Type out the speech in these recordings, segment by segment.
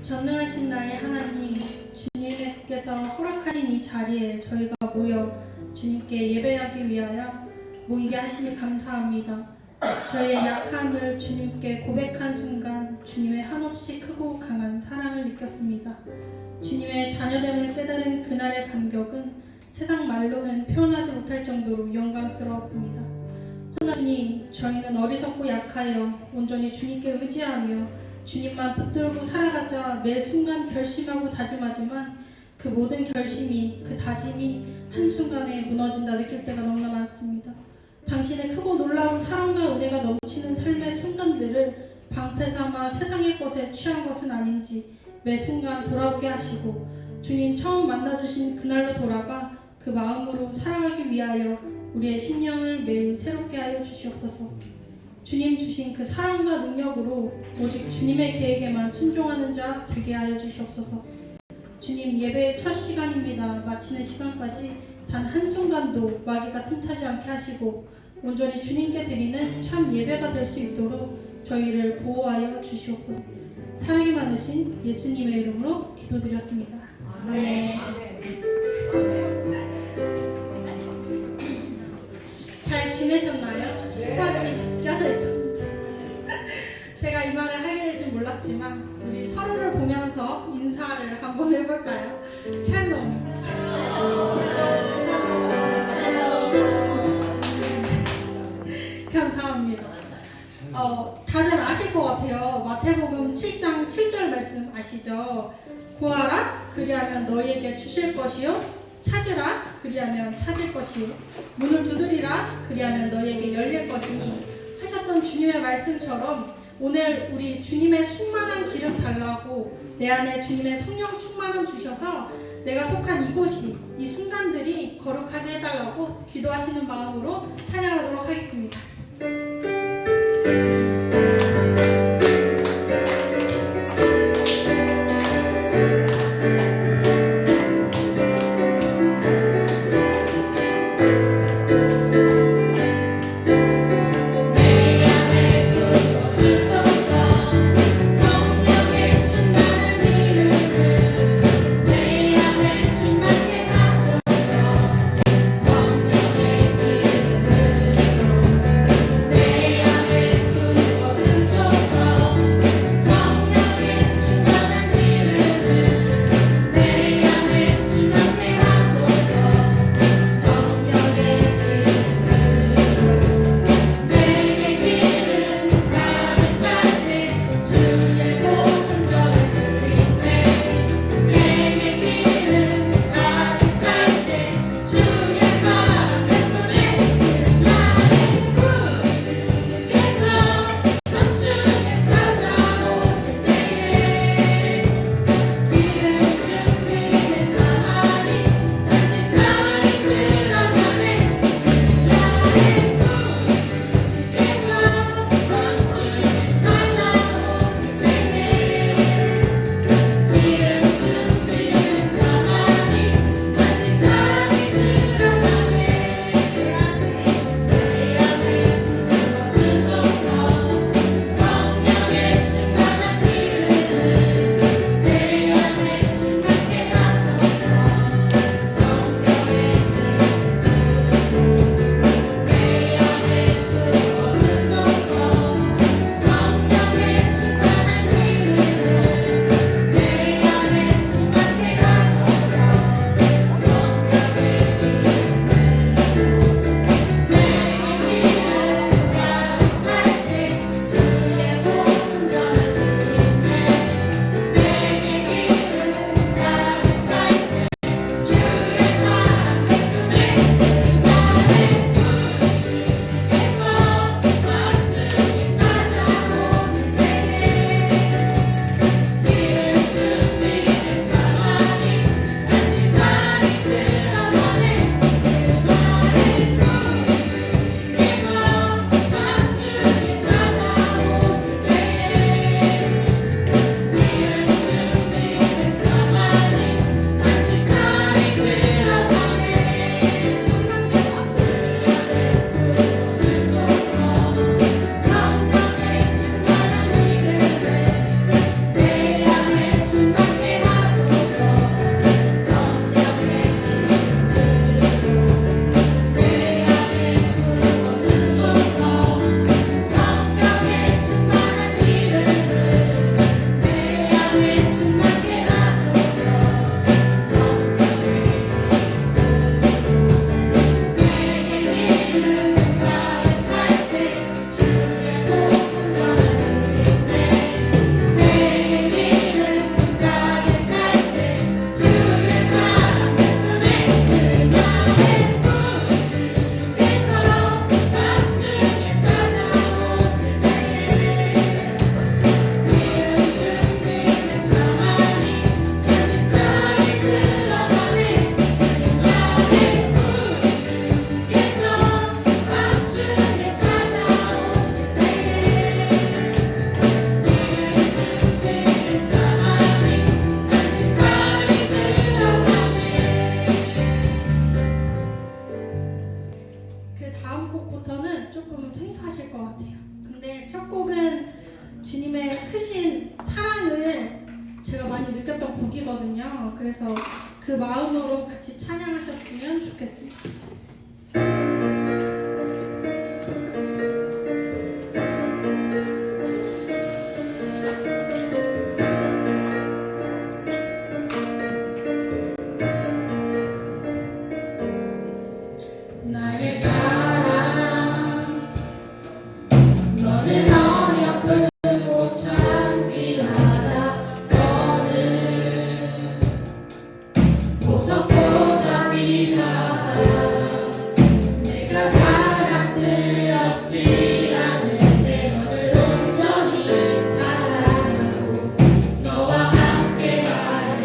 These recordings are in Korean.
전능하신 나의 하나님, 주님께서 허락하신 이 자리에 저희가 모여 주님께 예배하기 위하여 모이게 하시니 감사합니다. 저희의 약함을 주님께 고백한 순간 주님의 한없이 크고 강한 사랑을 느꼈습니다. 주님의 자녀됨을 깨달은 그날의 감격은 세상 말로는 표현하지 못할 정도로 영광스러웠습니다. 허나 주님, 저희는 어리석고 약하여 온전히 주님께 의지하며 주님만 붙들고 살아가자 매 순간 결심하고 다짐하지만 그 모든 결심이, 그 다짐이 한순간에 무너진다 느낄 때가 너무나 많습니다. 당신의 크고 놀라운 사랑과 은혜가 넘치는 삶의 순간들을 방패삼아 세상의 것에 취한 것은 아닌지 매 순간 돌아오게 하시고 주님 처음 만나주신 그날로 돌아가 그 마음으로 살아가기 위하여 우리의 심령을 매일 새롭게 하여 주시옵소서. 주님 주신 그 사랑과 능력으로 오직 주님의 계획에만 순종하는 자 되게 하여 주시옵소서. 주님, 예배의 첫 시간입니다. 마치는 시간까지 단 한순간도 마귀가 틈타지 않게 하시고 온전히 주님께 드리는 참 예배가 될 수 있도록 저희를 보호하여 주시옵소서. 사랑이 많으신 예수님의 이름으로 기도드렸습니다. 아멘. 잘 지내셨나요? 추석이 껴져 있었는데 제가 이 말을 하게 될 줄 몰랐지만 우리 서로를 보면서 인사를 한번 해볼까요? 샬롬. 감사합니다. 다들 아실 것 같아요. 마태복음 7장 7절 말씀 아시죠? 구하라 그리하면 너희에게 주실 것이요 찾으라 그리하면 찾을 것이요 문을 두드리라 그리하면 너희에게 열릴 것이니 하셨던 주님의 말씀처럼 오늘 우리 주님의 충만한 기름 달라고 내 안에 주님의 성령 충만함 주셔서 내가 속한 이곳이 이 순간들이 거룩하게 해달라고 기도하시는 마음으로 찬양하도록 하겠습니다. 내 안에 느끼거든요. 그래서 그 마음으로 같이 찬양하셨으면 좋겠습니다. 나의 사랑 너는 어여쁘고 참 귀하다. 너는 보석보다 귀하다. 내가 사랑스럽지 않은데 너를 온전히 사랑하고 너와 함께하려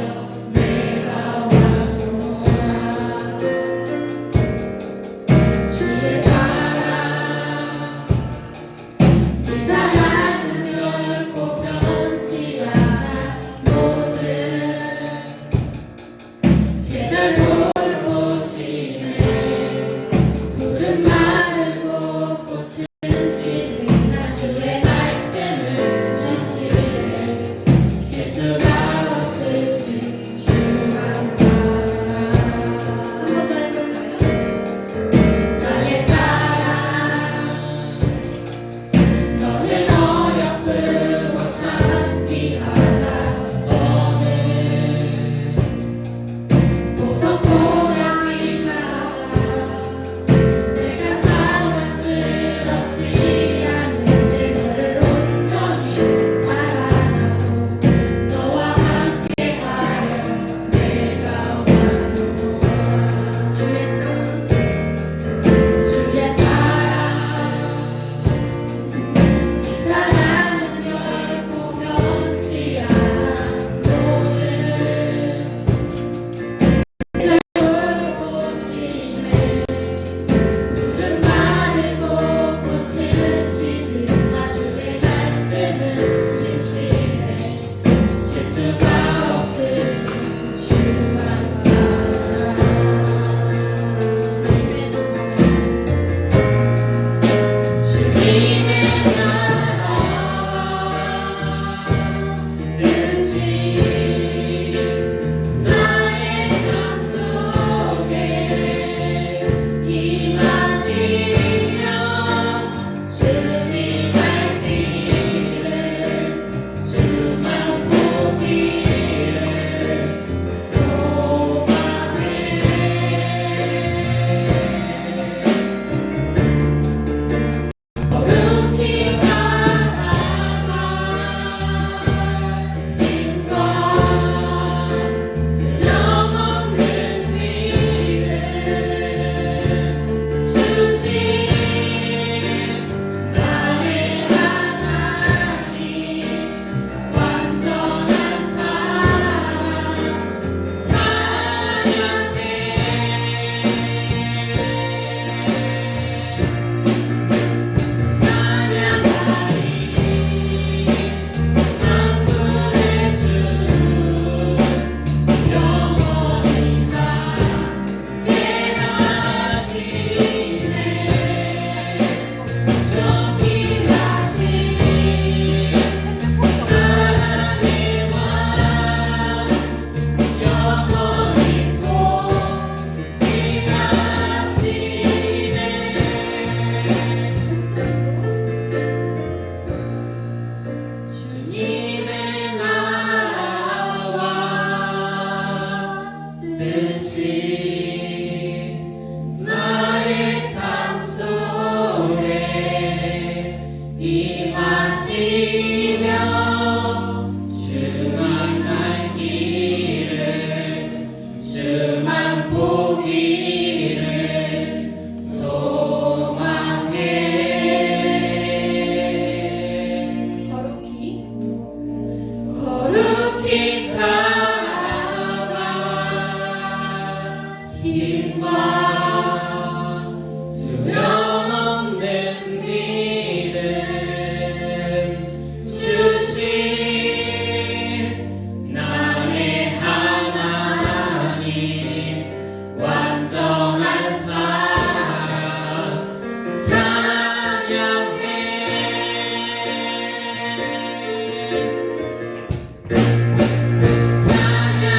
내가 왔노라. 주의 사랑 이 사랑은 결코 변치 않아. 모든 계절 돌보시네. 푸른 마르고 꽃은 시든 나 주의 말씀은 진실해. 실수가 없으신 주만 바라라. 한 번 더 해볼까요? 나의 사랑 너는 어여쁘고 참 귀하다. 너는 보석보다 귀하다. 내가 사랑스럽지 않은데 너를 온전히 사랑하고 너와 함께하려 내가 왔노라. 주의 사랑 주의 사랑 이 사랑은 결코 변치 않아. 모든 계절 돌보시네. 푸른 마르고 꽃은 시든 나 주의 말씀은 진실해. 실수가 없으신 주만 바라라. 주님의 나라와 뜻이 나의 삶 속에 임하시며 주님 갈 길을 주만 보기를 소망해. 거룩히 살아가 힘과 두려움없는 믿음 주신 나의 하나님. 완전한 사랑 찬양해. 찬양하리 만군의 주 영원히 함께하시네. 존귀하신 하나님 왕 영원히 통치하시네. 주님의 나라와 뜻이 나의 삶 속에 임하시며 주만 날 길을 주만 보기를 소망해. 거룩히 살아가 힘과 두려움없는 믿음 주신 나의 하나님. 완전한 사랑 찬양해. 찬양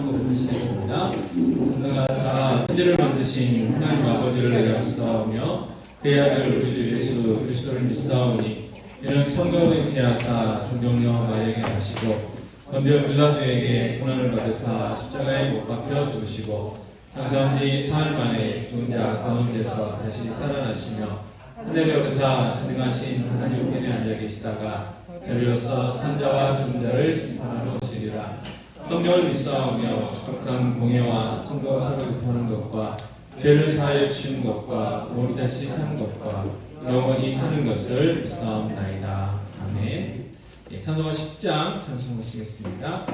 한번 하시겠습니다. 전능하사 천지를 만드신 하나님 아버지를 내가 믿사오며 그의 아들 우리 주 예수 그리스도를 믿사오니 이는 성령을 태하사 존경녀 마리에게 하시고 먼저 빌라도에게 고난을 받으사 십자가에 못 박혀 죽으시고 장사한 지 사흘 만에 죽은 자 가운데서 다시 살아나시며 하늘에 오르사 전능하신 하나님 우편에 앉아 계시다가 저리로서 산자와 죽은 자를 심판하러 오시리라. 성령을 믿사오며 거룩한 공예와 성도 서로 교통하는 것과 죄를 사하여 주시는 것과 몸이 다시 사는 것과 영원히 사는 것을 믿사옵나이다. 아멘. 예, 찬송가 10장 찬송하시겠습니다.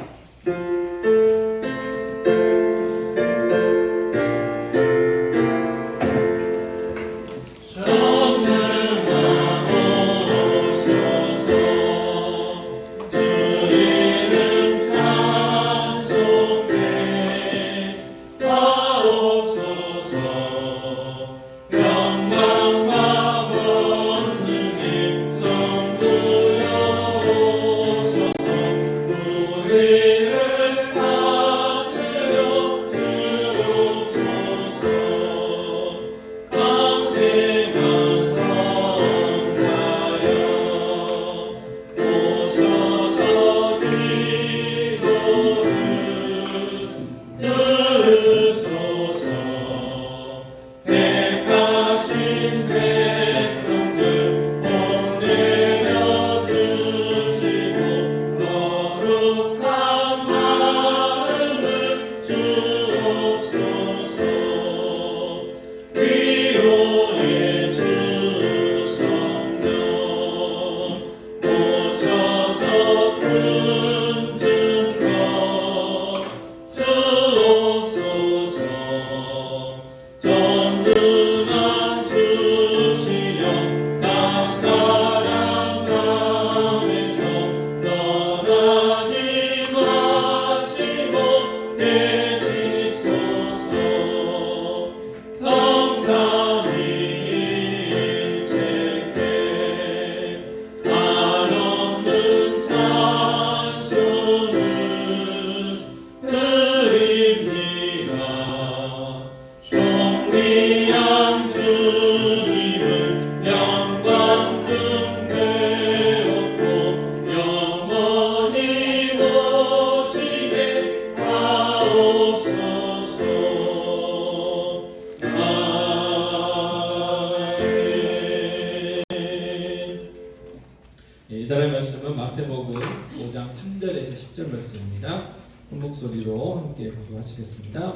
이달의 말씀은 마태복음 5장 3절에서 10절 말씀입니다. 큰 목소리로 함께 보도하시겠습니다.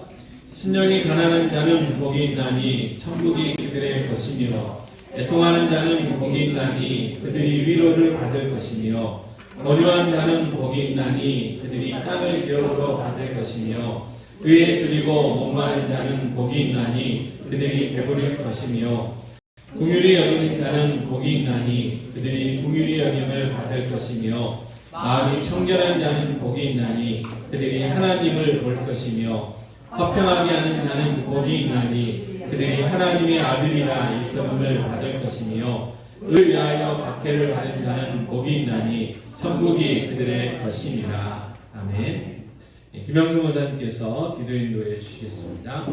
신령이 가난한 자는 복이 있나니 천국이 그들의 것이며 애통하는 자는 복이 있나니 그들이 위로를 받을 것이며 거류한 자는 복이 있나니 그들이 땅을 기업으로 받을 것이며 의에 줄이고 목마른 자는 복이 있나니 그들이 배부를 것이며 긍휼히 여기는 자는 복이 있나니 그들이 긍휼히 여김을 받을 것이며 마음이 청결한 자는 복이 있나니 그들이 하나님을 볼 것이며 화평하게 하는 자는 복이 있나니 그들이 하나님의 아들이라 일컬음을 받을 것이며 을 위하여 박해를 받은 자는 복이 있나니 천국이 그들의 것이니라. 아멘. 김영승 원장님께서 기도 인도해 주시겠습니다.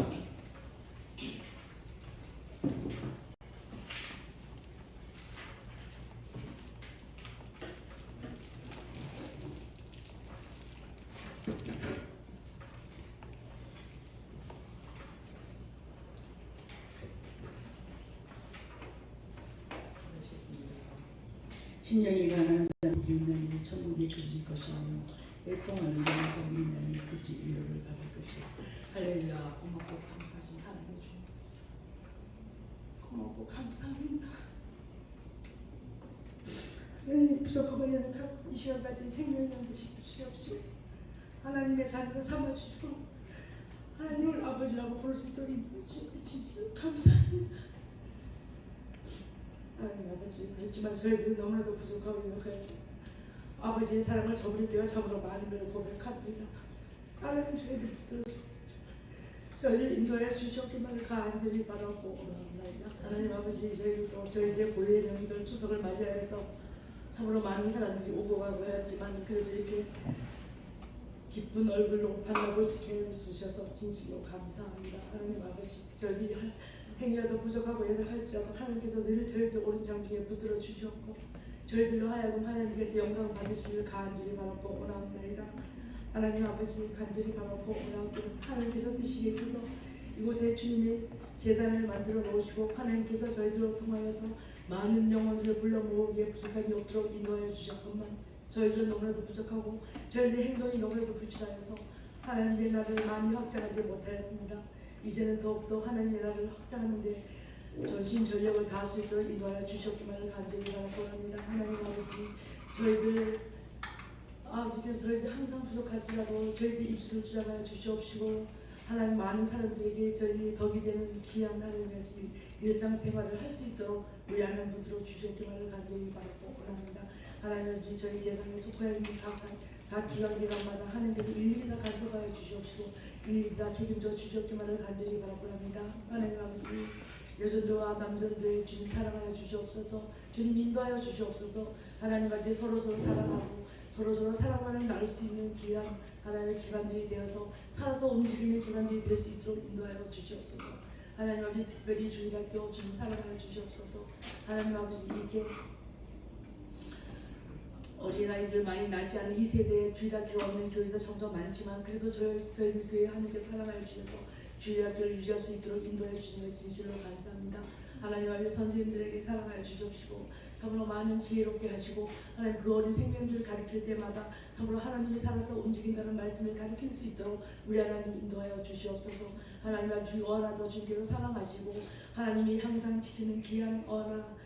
신령이 가난한 자는 복이 있나니 천국이 그들 것이며 애통하는 자는 복이 있나니 그들이 위로를 받을 것이요. 할렐루야. 고맙고 감사하신 사랑해 주님, 고맙고 감사합니다. 하나님 부족하고 연약하고 이 시간까지 생명을 드시고 주시옵시고 하나님의 자녀로 삼아주시고 하나님을 아버지라고 부를 수 있도록 인도해주시고 감사합니다. 하나님 아버지, 그렇지만 저희들은 너무나도 부족하고 연약해서 아버지의 사랑을 저버릴 때가 참으로 많음을 고백합니다. 하나님 저희들 들어주시고 저희를 인도해 주셨기만을 간절히 바라고 원합니다. 하나님 아버지, 저희도 저희들의 고유의 명절 추석을 맞이하여서 참으로 많은 사람들이 오고 가고 하였지만 그래도 이렇게 기쁜 얼굴로 만나볼 수 있게 해주셔서 진실로 감사합니다. 하나님 아버지, 저희들이 행여도 부족하고 할지라도 하나님께서 늘 저희들 오른 장중에 붙들어 주셨고 저희들로 하여금 하나님께서 영광 받으시기를 간절히 바라고 원하옵나이다. 하나님 아버지, 간절히 바라고 원하옵기를 하나님께서 뜻이 있어서 이곳에 주님의 제단을 만들어 놓으시고 하나님께서 저희들로 통하여서 많은 영혼들을 불러 모으기에 부족함이 없도록 인도하여 주셨건만 저희들은 너무나도 부족하고 저희들의 행동이 너무나도 부실하여서 하나님의 나라를 많이 확장하지 못하였습니다. 이제는 더욱더 하나님의 나라를 확장하는데 전심전력을 다할 수 있도록 인도하여 주셨기만을 간절히 바라고 합니다. 하나님 아버지, 저희들 아버지께서 저희들 항상 부족할지라도 저희들 입술을 주장하여 주시옵시고 하나님 많은 사람들에게 저희 덕이 되는 귀한 하나님의 일상생활을 할 수 있도록 위안을 붙들어 주셨기만을 간절히 바라고 원합니다. 하나님 아버지, 저희 세상에 속하여 있는 각 기관기관마다 하나님께서 일일이 다 간섭하여 주시옵시고 일일이 다 책임져 주셨기만을 간절히 바라고 합니다. 하나님 아버지, 여전도와 남전도의 주님 사랑하여 주시옵소서. 주님 인도하여 주시옵소서. 하나님 아버지, 서로서로 사랑하고 서로서로 사랑만을 나눌 수 있는 귀한 하나님의 기관들이 되어서 살아서 움직이는 기관들이 될 수 있도록 인도하여 주시옵소서. 하나님 아버지, 특별히 주일학교 주님 사랑하여 주시옵소서. 하나님 아버지, 이렇게 어린아이들 많이 낳지 않은 이 세대에 주일학교가 없는 교회도 정도 많지만 그래도 저희들 교회 하나님께서 사랑하여 주셔서 주일학교를 유지할 수 있도록 인도해 주시는 진실로 감사합니다. 하나님 아버지, 선생님들에게 사랑하여 주시옵시고 참으로 많은 지혜롭게 하시고 하나님 그 어린 생명들을 가르칠 때마다 참으로 하나님이 살아서 움직인다는 말씀을 가르칠 수 있도록 우리 하나님 인도하여 주시옵소서. 하나님 아버지, 어하나도 주님께서 사랑하시고 하나님이 항상 지키는 귀한 어하나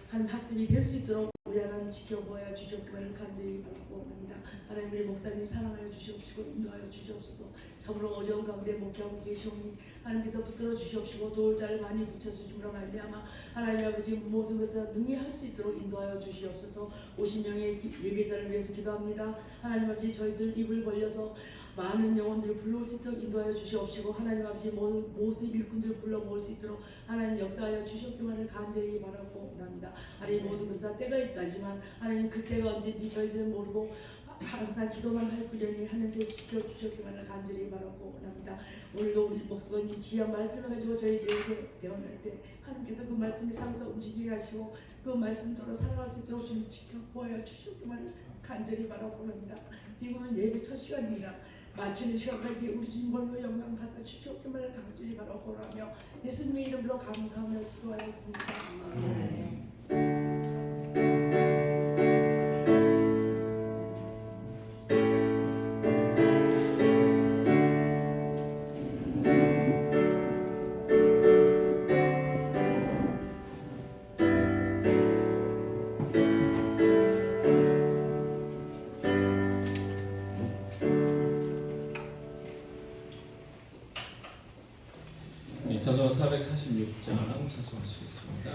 한 학습이 될 수 있도록 우리 하나님 지켜보아 주셨기를 간절히 바라고 합니다. 하나님 우리 목사님 사랑하여 주시옵시고 인도하여 주시옵소서. 참으로 어려운 가운데 목회하고 계시오니 하나님께서 붙들어 주시옵시고 도울자를 많이 붙여주심으로 말미암아 하나님 아버지 모든 것을 능히 할 수 있도록 인도하여 주시옵소서. 50명의 예배자를 위해서 기도합니다. 하나님 아버지, 저희들 입을 벌려서 많은 영혼들을 불러올 수 있도록 인도하여 주시옵시고 하나님 아버지 모든 일꾼들을 불러 모을 수 있도록 하나님 역사하여 주셨기만을 간절히 바라고 합니다. 하나님 모든 것은 다 때가 있다지만 하나님 그 때가 언제인지 저희들은 모르고 항상 기도만 할 뿐이니 하나님께서 지켜주셨기만을 간절히 바라고 합니다. 오늘도 우리 목사님 귀한 말씀을 가지고 저희들에게 배워낼 때 하나님께서 그 말씀이 살아서 움직이게 하시고 그 말씀대로 살아갈 수 있도록 좀 지켜보아 주셨기만을 간절히 바라고 합니다. 지금은 예배 첫 시간입니다. 마치는 시간까지 우리 주님 볼로 영광 받아 주셨기만을 간절히 바라고 하며 예수님의 이름으로 감사하며 기도하였습니다. 찬송 446장 찬송하시겠습니다.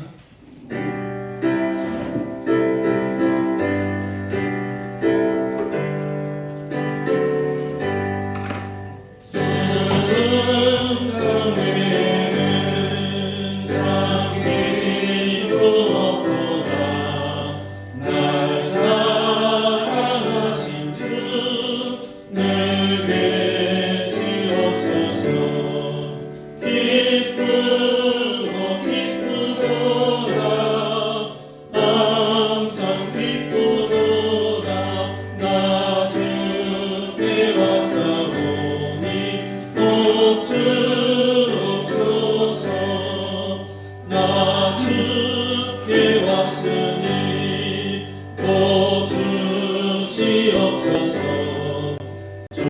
주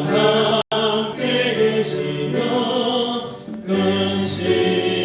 함께 계시며 근심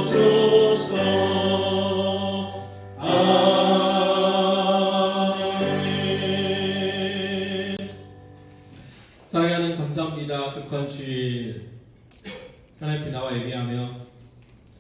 주옵소서. 아멘. 사랑하는 감사합니다. 극한 주일 하나님 앞에 나와 예배하며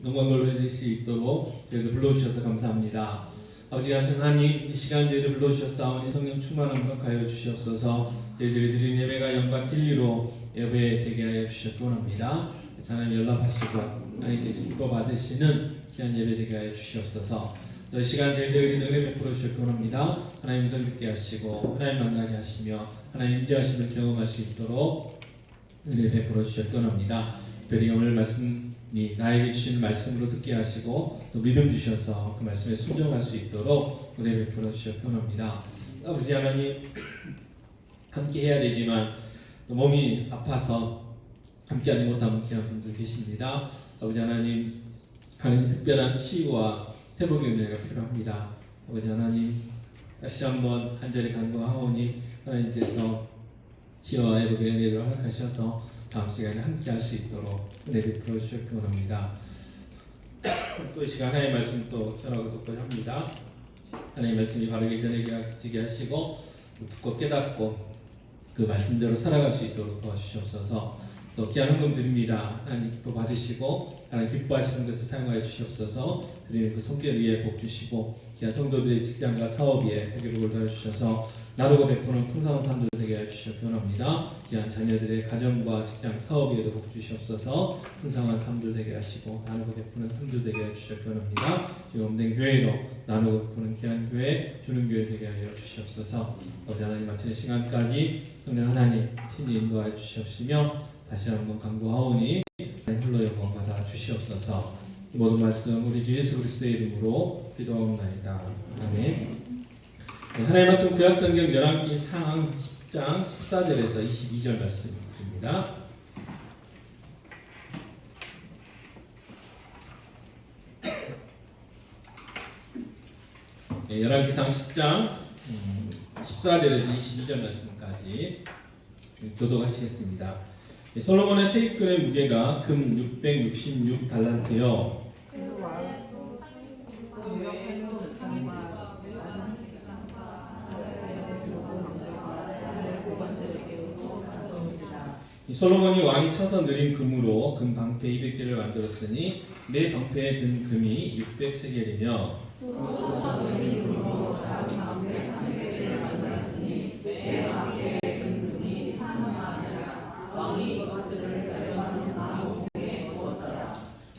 영광을 돌릴 수 있도록 저희들 불러주셔서 감사합니다. 아버지 하신 하나님, 이 시간 저희들 불러주셨사오니 성령 충만함 허락하여 주시옵소서. 저희들이 드린 예배가 영과 진리로 예배되게 하여 주시옵기 원합니다. 하나님 연락하시고 하나님께서 기뻐 받으시는 귀한 예배되게 하여 주시옵소서. 이 시간 저희들이 은혜 베풀어 주시옵기 원합니다. 하나님 음성 듣게 하시고 하나님 만나게 하시며 하나님 임재하심을 경험할 수 있도록 은혜 베풀어 주시옵기 원합니다. 특별히 오늘 말씀이 나에게 주시는 말씀으로 듣게 하시고 또 믿음 주셔서 그 말씀에 순종할 수 있도록 은혜 베풀어 주시옵기 원합니다. 아버지 하나님, 함께 해야 되지만 몸이 아파서 함께하지 못하는 귀한 분들 계십니다. 아버지 하나님, 하나님 특별한 치유와 회복의 은혜가 필요합니다. 아버지 하나님, 다시 한번 간절히 간구하오니 하나님께서 치유와 회복의 은혜를 허락하셔서 다음 시간에 함께 할 수 있도록 은혜 베풀어 주시기 원합니다. 또 이 시간 하나님의 말씀 또 전하고 듣고자 합니다. 하나님의 말씀이 바르게 전해지게 하시고 듣고 깨닫고 그 말씀대로 살아갈 수 있도록 도와주시옵소서. 또 귀한 헌금 드립니다. 하나님 기뻐 받으시고 하나님 기뻐하시는 것을 사용하여 주시옵소서. 드리는 그 손길 위에 복 주시고 귀한 성도들의 직장과 사업 위에 회개복을 더해 주셔서 나누고 베푸는 풍성한 삶들 되게 해 주시옵기 원합니다. 귀한 자녀들의 가정과 직장 사업 위에도 복 주시옵소서. 풍성한 삶들 되게 하시고 나누고 베푸는 삶들 되게 해 주시옵기 원합니다. 지금 된 교회로 나누고 베푸는 귀한 교회, 주는 교회 되게 하여 주시옵소서. 어제 하나님 마치는 시간까지 성령 하나님 친히 인도하여 주시옵시며 다시 한번 간구하오니 홀로 영광 받아 주시옵소서. 이 모든 말씀 우리 주 예수 그리스도의 이름으로 기도하옵나이다. 아멘. 네, 하나님의 말씀 구약성경 열왕기상 10장 14절에서 22절 말씀입니다. 네, 열왕기상 10장 14절에서 22절 말씀까지 교독하시겠습니다. 솔로몬의 세입금의 무게가 금 666달란트요. 솔로몬이 왕이 쳐서 느린 금으로 금 방패 200개를 만들었으니 매 방패에 든 금이 600세겔이며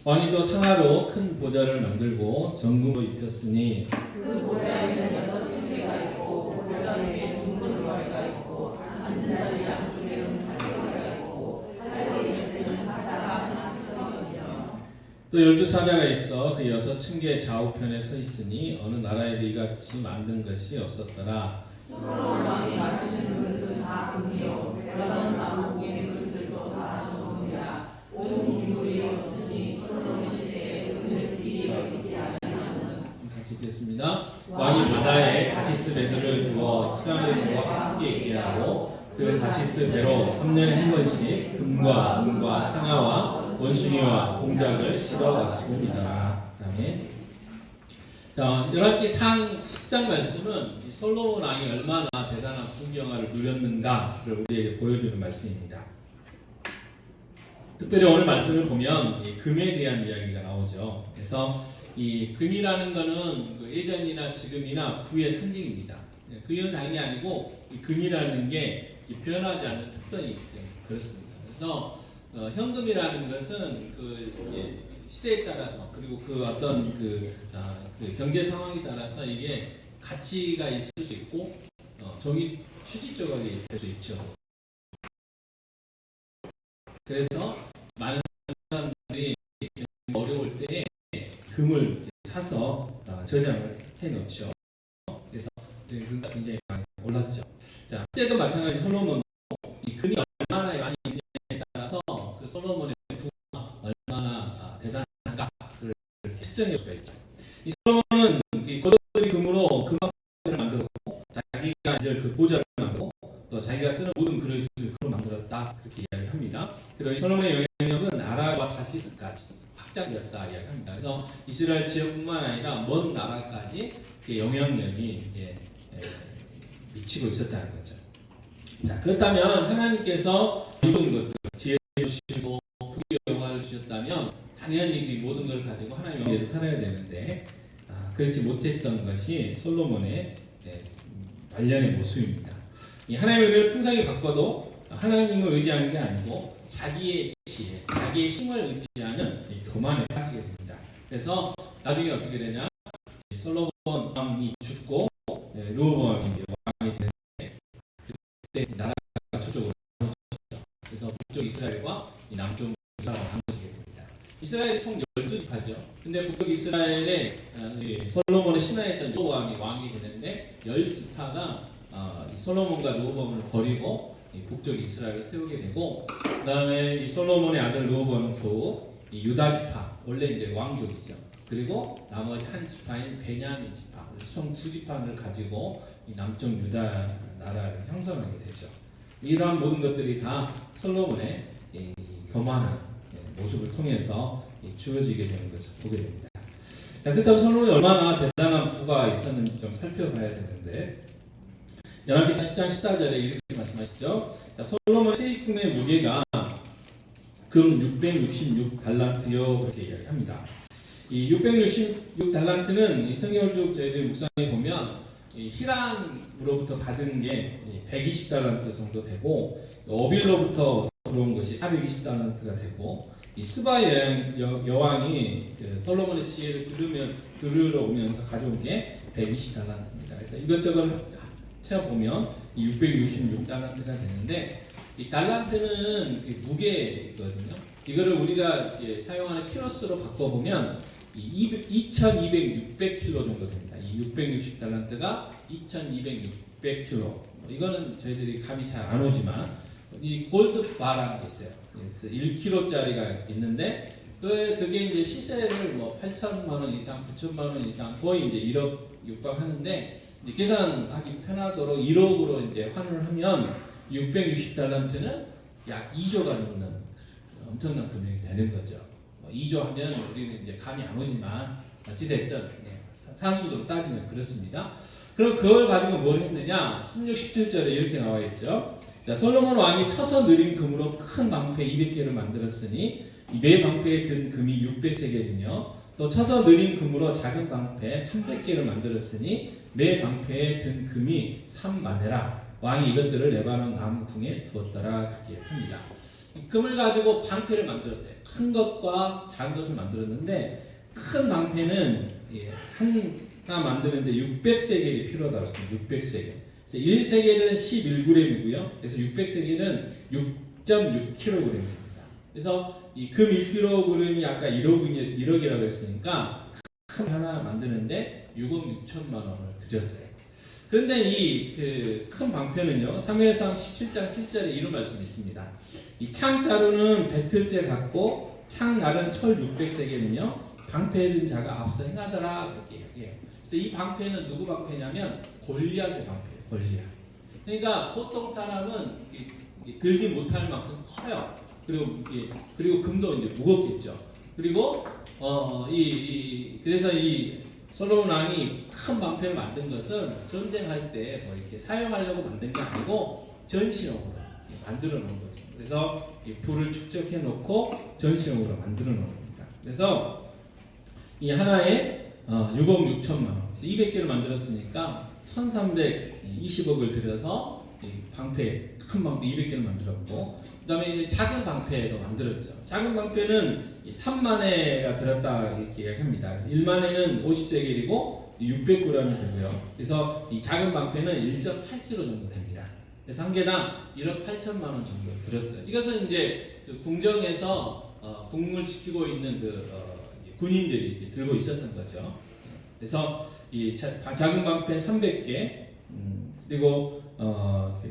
왕이 또 상하로 큰 보좌를 만들고 정금으로 입혔으니 그 보좌에는 6층계가 있고 보좌 위에 둥근 머리가 있고 앉은 자리 양쪽에는 달고리가 있고 달고리에는 사자가 있으며 또 12사자가 있어 그 6층계 좌우편에 서 있으니 어느 나라에도 이같이 만든 것이 없었더라. 솔로몬 왕이 마시는 것은 다 금이요 여러 나무 기물들도 다 좋으니라. 온 기물이 없으니 솔로몬 시대에 은을 귀히 여기지 아니하는. 같이 읽겠습니다. 왕이 바다에 다시스 배들을 두어 희랑을 두어 함께 있게 하고 그 다시스 배로 3년에 한 번씩 금과 은과 상아와 원숭이와 공작을 실어왔습니다. 그다음에 자, 열왕기상 10장 말씀은 이 솔로몬 왕이 얼마나 대단한 풍경화를 누렸는가를 우리에게 보여주는 말씀입니다. 특별히 오늘 말씀을 보면 이 금에 대한 이야기가 나오죠. 그래서 이 금이라는 것은 그 예전이나 지금이나 부의 상징입니다. 그 이유는 다른 게 아니고 이 금이라는 게 변하지 않는 특성이 있기 때문에 그렇습니다. 그래서 현금이라는 것은 그 시대에 따라서 그리고 그 어떤 그 경제 상황에 따라서 이게 가치가 있을 수 있고 종이 추진적하게 될 수 있죠. 그래서 많은 사람들이 어려울 때 금을 사서 저장을 해놓죠. 그래서 굉장히 많이 올랐죠. 자, 그때도 마찬가지 솔로몬도 이 금이 얼마나 많이 있느냐에 따라서 그 솔로몬의 부가 얼마나 대단한가를 측정해 볼 수가 있죠. 이 솔로몬은 고도리 금으로 금박을 만들었고 자기가 이제 그 보좌를 만들고 또 자기가 쓰는 모든 그릇을 금으로 만들었다 그렇게 이야기를 합니다. 그리고 이 솔로몬의 영향력은 나라와 다시스까지 확장되었다 이야기합니다. 그래서 이스라엘 지역뿐만 아니라 먼 나라까지 그 영향력이 이제 미치고 있었다는 거죠. 자, 그렇다면 하나님께서 모든 것들 지혜 주시고 부귀영화를 주셨다면 당연히 이 모든 걸 가지고 하나님 위해서 살아야 되는데 그렇지 못했던 것이 솔로몬의 말년의 모습입니다. 이 하나님의 은혜를 풍성히 받고도 하나님을 의지하는 게 아니고 자기의 지혜, 자기의 힘을 의지하는 교만에 빠지게 됩니다. 그래서 나중에 어떻게 되냐? 솔로몬 왕이 죽고 르호보암이 왕이 되는데 그때 나라가 두쪽으로 나눠졌죠. 그래서 북쪽 이스라엘과 남쪽 유다가 나눠지게 됩니다. 이스라엘이 총 12지파죠. 근데 북쪽 이스라엘에 솔로몬의 신하였던 르호보암이 왕이 되는데 10지파가 솔로몬과 르호보암을 버리고 북쪽 이스라엘을 세우게 되고, 그 다음에 이 솔로몬의 아들 르호보암은 겨우 이 유다 지파, 원래 이제 왕족이죠. 그리고 나머지 한 지파인 베냐민 지파, 총 9지파를 가지고 이 남쪽 유다 나라를 형성하게 되죠. 이러한 모든 것들이 다 솔로몬의 이 교만한 모습을 통해서 주어지게 되는 것을 보게 됩니다. 자, 그렇다면 솔로몬이 얼마나 대단한 부가 있었는지 좀 살펴봐야 되는데, 열왕기상 10장 14절에 이렇게 말씀하시죠. 자, 솔로몬의 세입금의 무게가 금 666달란트요 그렇게 이야기합니다. 이 666달란트는 성경을 쭉 저희들이 묵상해 보면 히람으로부터 받은 게 120달란트 정도 되고, 어빌로부터 들어온 것이 420달란트가 되고, 이 스바 여왕이 솔로몬의 지혜를 들으러 오면서 가져온 게 120달란트입니다. 그래서 이것저것 채워보면 666달란트가 되는데, 이 달란트는 무게거든요. 이거를 우리가 사용하는 키로수로 바꿔보면 2200-600kg 정도 됩니다. 이 660달란트가 2200-600kg. 이거는 저희들이 감이 잘 안 오지만 이 골드바라는 게 있어요. 그래서 1kg짜리가 있는데 그게 이제 시세를 뭐 8천만 원 이상, 9천만 원 이상 거의 이제 1억 육박하는데, 계산하기 편하도록 1억으로 이제 환원을 하면 660달란트는 약 2조가 넘는 엄청난 금액이 되는 거죠. 2조 하면 우리는 이제 감이 안 오지만 어찌됐든 산수로 따지면 그렇습니다. 그럼 그걸 가지고 뭘 했느냐? 16, 17절에 이렇게 나와 있죠. 자, 솔로몬 왕이 쳐서 느린 금으로 큰 방패 200개를 만들었으니 매 방패에 든 금이 600세겔이며, 또 쳐서 느린 금으로 작은 방패 300개를 만들었으니 매 방패에 든 금이 3만회라. 왕이 이것들을 레바논 나무궁에 두었더라. 그렇게 합니다. 이 금을 가지고 방패를 만들었어요. 큰 것과 작은 것을 만들었는데, 큰 방패는 하나 만드는데 600세겔이 필요하다고 했습니다. 600세겔. 그래서 1세겔은 11g이고요. 그래서 600세겔은 6.6kg입니다. 그래서 이 금 1kg이 아까 1억이라고 했으니까 큰 하나 만드는데 6억 6천만 원을 들였어요. 그런데 이 큰 방패는요, 사무엘상 17장 7절에 이런 말씀이 있습니다. 이 창 자루는 배틀째 같고 창 날은 철 600세겔이며 방패에 든 자가 앞서 행하더라. 그렇게 이야기해요. 그래서 이 방패는 누구 방패냐면 골리앗의 방패예요. 골리앗. 그러니까 보통 사람은 들지 못할 만큼 커요. 그리고 금도 이제 무겁겠죠. 그리고 그래서 이 솔로몬 왕이 큰 방패를 만든 것은 전쟁할 때 뭐 이렇게 사용하려고 만든 게 아니고 전시용으로 만들어 놓은 거죠. 그래서 이 불을 축적해 놓고 전시용으로 만들어 놓은 겁니다. 그래서 이 하나에 6억 6천만 원, 200개를 만들었으니까 1320억을 들여서 이 방패, 큰 방패 200개를 만들었고, 그 다음에 이제 작은 방패도 만들었죠. 작은 방패는 3만회가 들었다 이렇게 이야기합니다. 그래서 1만회는 50세겔이고 600g이 되고요. 그래서 이 작은 방패는 1.8kg 정도 됩니다. 그래서 한 개당 1억 8천만 원 정도 들었어요. 이것은 이제 그 궁정에서 국무를 지키고 있는 군인들이 들고 있었던 거죠. 그래서 이 작은 방패 300개, 그리고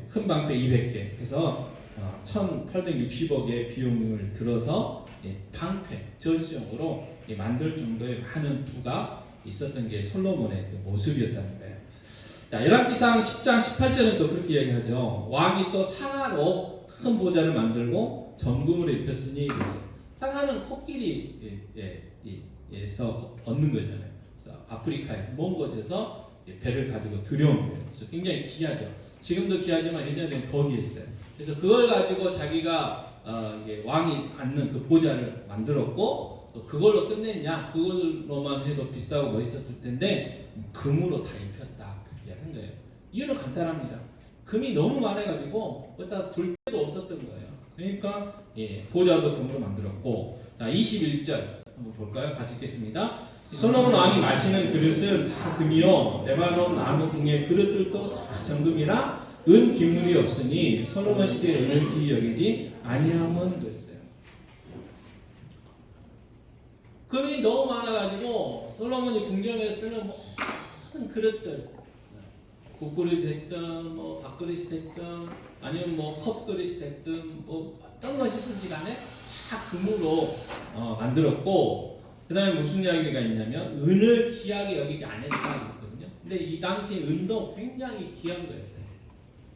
큰 방패 200개 해서 1860억의 비용을 들어서 방패, 전시용으로 만들 정도의 많은 부가 있었던 게 솔로몬의 그 모습이었다는 거예요. 자, 열왕기상 10장 18절은 또 그렇게 이야기하죠. 왕이 또 상아로 큰 보좌를 만들고 전금으로 입혔으니 그랬어요. 상아는 코끼리에서 얻는 거잖아요. 그래서 아프리카에서 먼 곳에서 배를 가지고 들여온 거예요. 그래서 굉장히 귀하죠. 지금도 귀하지만 예전에는 더 귀했어요. 그래서 그걸 가지고 자기가 이게 왕이 앉는 그 보좌를 만들었고, 또 그걸로 끝냈냐? 그걸로만 해도 비싸고 멋있었을 텐데 금으로 다 입혔다, 그렇게 한 거예요. 이유는 간단합니다. 금이 너무 많아가지고 어디다 둘 데도 없었던 거예요. 그러니까 보좌도 금으로 만들었고. 자, 21절 한번 볼까요? 같이 읽겠습니다. 솔로몬 왕이 마시는 그릇은 다 금이요, 레바논 나무 등의 그릇들도 다 정금이라 은 기물이 없으니 솔로몬 시대의 은을 귀히 여기지 아니함은 됐어요. 금이 너무 많아가지고 솔로몬이 궁전에 쓰는 모든 그릇들, 국그릇이 됐든 뭐 밥그릇이 됐든 아니면 뭐 컵그릇이 됐든 뭐 어떤 것이든지 간에 다 금으로 만들었고, 그 다음에 무슨 이야기가 있냐면 은을 귀하게 여기지 않았다고 했거든요. 근데 이 당시 은도 굉장히 귀한 거였어요.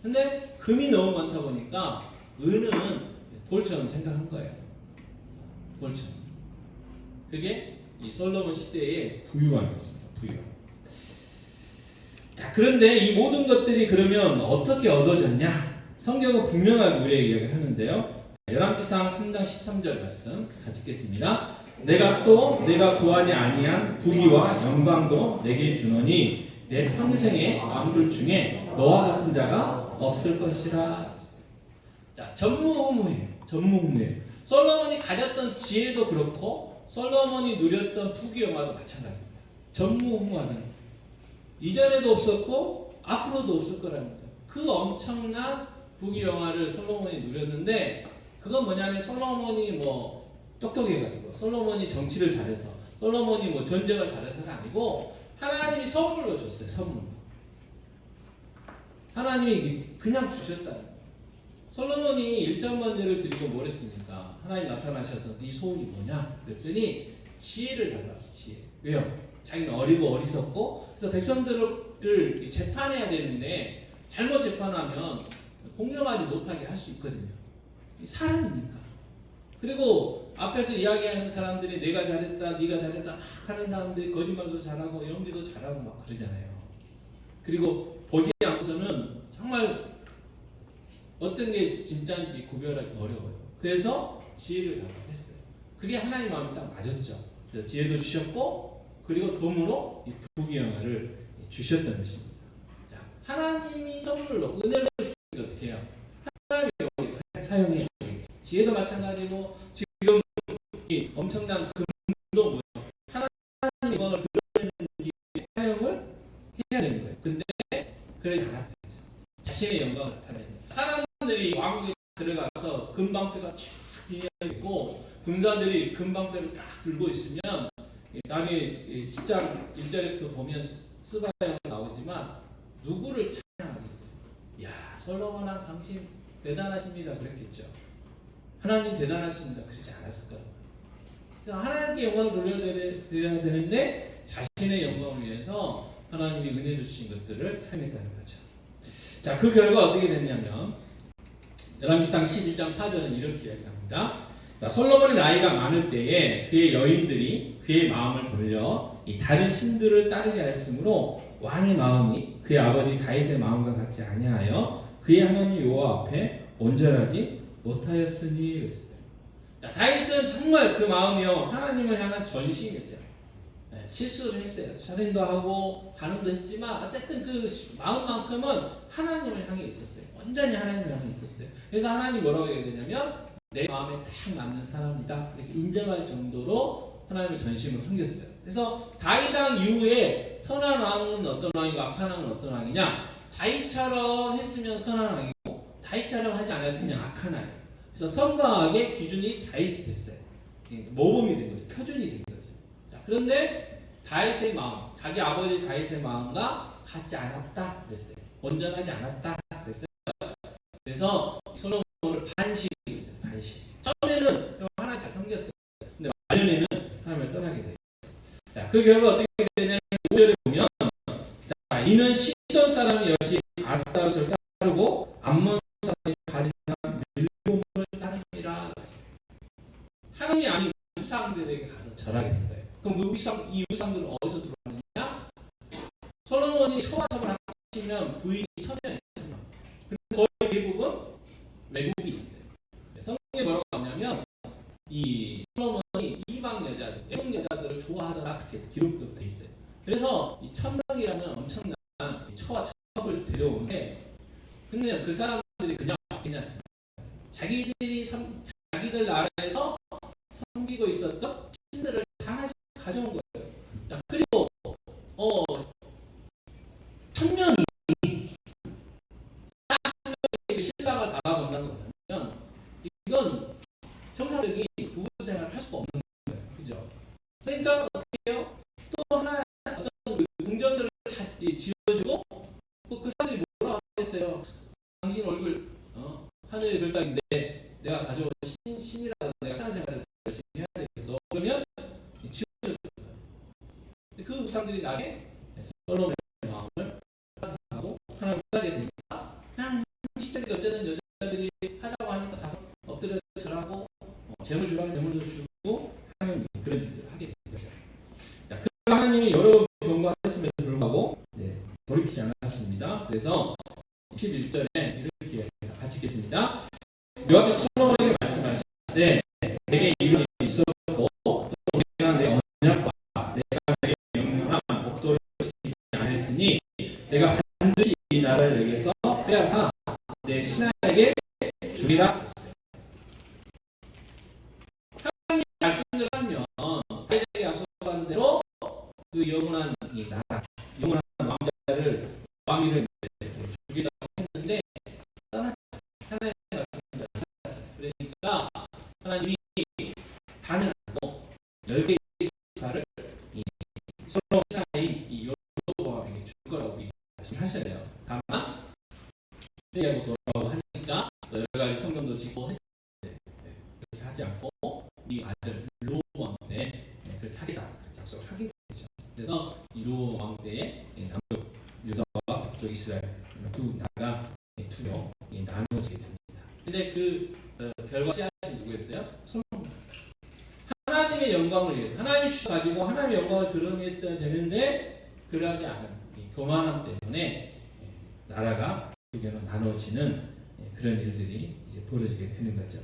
근데 금이 너무 많다 보니까 은은 돌처럼 생각한 거예요. 돌처럼. 그게 이 솔로몬 시대의 부유함이었습니다. 부유함. 자, 그런데 이 모든 것들이 그러면 어떻게 얻어졌냐? 성경은 분명하게 우리에게 이야기를 하는데요. 열왕기상 3장 13절 말씀 같이 읽겠습니다. 내가 구하지 아니한 부귀와 영광도 내게 주노니 내 평생의 왕들 중에 너와 같은 자가 없을 것이라. 자, 전무후무해요. 전무후무해요. 솔로몬이 가졌던 지혜도 그렇고 솔로몬이 누렸던 부귀영화도 마찬가지입니다. 전무후무하다는 거예요. 이전에도 없었고 앞으로도 없을 거라는 거예요. 그 엄청난 부귀영화를 솔로몬이 누렸는데, 그건 뭐냐면 솔로몬이 뭐 똑똑해가지고, 솔로몬이 정치를 잘해서, 솔로몬이 뭐 전쟁을 잘해서가 아니고 하나님이 선물로 줬어요. 선물로. 하나님이 그냥 주셨다는 거예요. 솔로몬이 1천번제를 드리고 뭘 했습니까? 하나님 나타나셔서 네 소원이 뭐냐? 그랬더니 지혜를 달라고 했어요. 지혜. 왜요? 자기는 어리고 어리석고, 그래서 백성들을 재판해야 되는데 잘못 재판하면 공정하지 못하게 할 수 있거든요. 사람이니까. 그리고 앞에서 이야기하는 사람들이 내가 잘했다, 네가 잘했다 막 하는 사람들이 거짓말도 잘하고 연기도 잘하고 막 그러잖아요. 그리고 보지 않고서는 정말 어떤 게 진짜인지 구별하기 어려워요. 그래서 지혜를 달라고 했어요. 그게 하나님 마음에 딱 맞았죠. 그래서 지혜도 주셨고, 그리고 덤으로 이 부귀영화를 주셨던 것입니다. 자, 하나님이 선물로 은혜로 주시면 어떻게 해요? 하나님이 사용해. 지혜도 마찬가지고, 지금 이 엄청난 금도 뭐예요? 하나님의 영광을 드러내는 일에 사용을 해야 되는 거예요. 근데 그러지 않았죠. 자신의 영광을 나타내는 거예요. 사람들이 왕국에 들어가서 금방패가 쫙 있고 군사들이 금방패를 딱 들고 있으면, 나중에 10장 1절부터 보면 스바야가 나오지만 누구를 찬양하겠어요? 야, 솔로몬 왕 당신 대단하십니다 그랬겠죠. 하나님 대단하십니다 그러지 않았을 거예요. 그래서 하나님께 영광을 돌려드려야 되는데 자신의 영광을 위해서 하나님이 은혜를 주신 것들을 사용했다는 거죠. 자, 그 결과 어떻게 됐냐면 열왕기상 11장 4절은 이렇게 이야기합니다. 자, 솔로몬이 나이가 많을 때에 그의 여인들이 그의 마음을 돌려 이 다른 신들을 따르게 하였으므로 왕의 마음이 그의 아버지 다윗의 마음과 같지 아니하여 그의 하나님 여호와 앞에 온전하지 못하였으니 그랬어요. 자, 다윗은 정말 그 마음이요 하나님을 향한 전심이었어요. 실수를 했어요. 살인도 하고 간음도 했지만 어쨌든 그 마음만큼은 하나님을 향해 있었어요. 완전히 하나님을 향해 있었어요. 그래서 하나님이 뭐라고 얘기하냐면 내 마음에 딱 맞는 사람이다 이렇게 인정할 정도로 하나님을 전심으로 섬겼어요. 그래서 다윗 왕 이후에 선한 왕은 어떤 왕이고 악한 왕은 어떤 왕이냐? 다윗처럼 했으면 선한 왕이고 다윗처럼 하지 않았으면 악한 왕이에요. 그래서 선과악의 기준이 다윗이 됐어요. 모범이 된 거죠. 표준이 된 거죠. 자, 그런데 다윗의 마음, 자기 아버지 다윗의 마음과 같지 않았다 그랬어요. 온전하지 않았다 그랬어요. 그래서 솔로몬을 반시했어요. 반시. 처음에는 하나님 잘 섬겼어요. 근데 말년에는 하나님을 떠나게 됐어요. 자, 그 결과 어떻게 되냐면 5절에 보면, 자, 이는 시돈 사람이 여시 아스타롯을 따르고 암몬 사람이 가리나 밀곰을 따르니라. 하나님이 안 우상들에게 가서 절하게 된 거예요. 그럼 이 우상들은 어디서 들어왔느냐? 솔로몬이 초과점을 하시면 부인이 1000명이에요. 1000명. 거의 대부분 외국인이었어요. 성경에 뭐라고 하냐면 이 솔로몬이 이방 여자들, 외국 여자들을 좋아하더라 그렇게 기록도 돼 있어요. 그래서 이 1000명이라는 엄청난 처와 첩을 데려오는데, 근데 그 사람들이 그냥 자기들 나라에서 섬기고 있었던 신들을 다 하나씩 가져온 거예요. 자, 그리고 1000명이 딱 한 명에게 신랑을 받아본다는 거냐면 이건 정상적인 부부 생활을 할 수가 없는 거예요. 그죠? 그러니까 어떻게 해요? 또 하나 어떤 궁전들을 다 지어주고 그 사람들이 뭐라고 하겠어요? 당신 얼굴 하늘의 별따기인데 내가 가져온 신이라고 내가 신앙생활을 열심히 해야 되겠어. 그러면 지어줄 거예요. 그 우상들이 나게 솔로몬의 마음을 하고 하나님을 하게 되니까 그냥 형식적인 어쨌든 여자들이 하자고 하니까 가서 엎드려 절하고 재물 주라면 재물도 주고 하는 그런 일들을 하게 된 거죠. 자, 그 하나님이 여러 번 경고하셨음에도 불구하고 돌이키지 않았습니다. 그래서 11절에 이렇게 같이 읽겠습니다. 여호와께서 솔로몬에게 말씀하시되 내게 이름이 있었고 내가 내 언약과 내가 내게 명령한 복도를 지키지 않았으니 내가 반드시 이 나라를 내게서 빼앗아 내 신하에게 주리라 했어요. 하나님의 말씀을 하면 다윗에게 앞서간 대로 그 영원한 이 나라, 영원한 왕자를 왕위를 주기라고 했는데 하나님의 말씀을 그러니까 하나님이 단연하고 10개의 지파를 솔로몬 신하인 이 여로보암에게 줄 거라고 말씀하셔야 돼요. 다만 회개하고 돌아오고 하니까 여러 가지 성경도 짓고 그렇게 하지 않고 이 아들 르호보암 때 그렇게 하겠다 약속을 하게 되죠. 그래서 이 르호보암 때에 남쪽 유다와 북쪽 이스라엘 두 나라가 투명 나누어지게 됩니다. 근데 그 결과 씨앗이 누구였어요? 솔로몬이었어요. 하나님의 영광을 위해서 하나님이 주셔가지고 하나님의 영광을 드러냈어야 되는데 그러지 않은 이 교만함 때문에 나라가 두 개로 나눠지는 그런 일들이 이제 벌어지게 되는 거죠.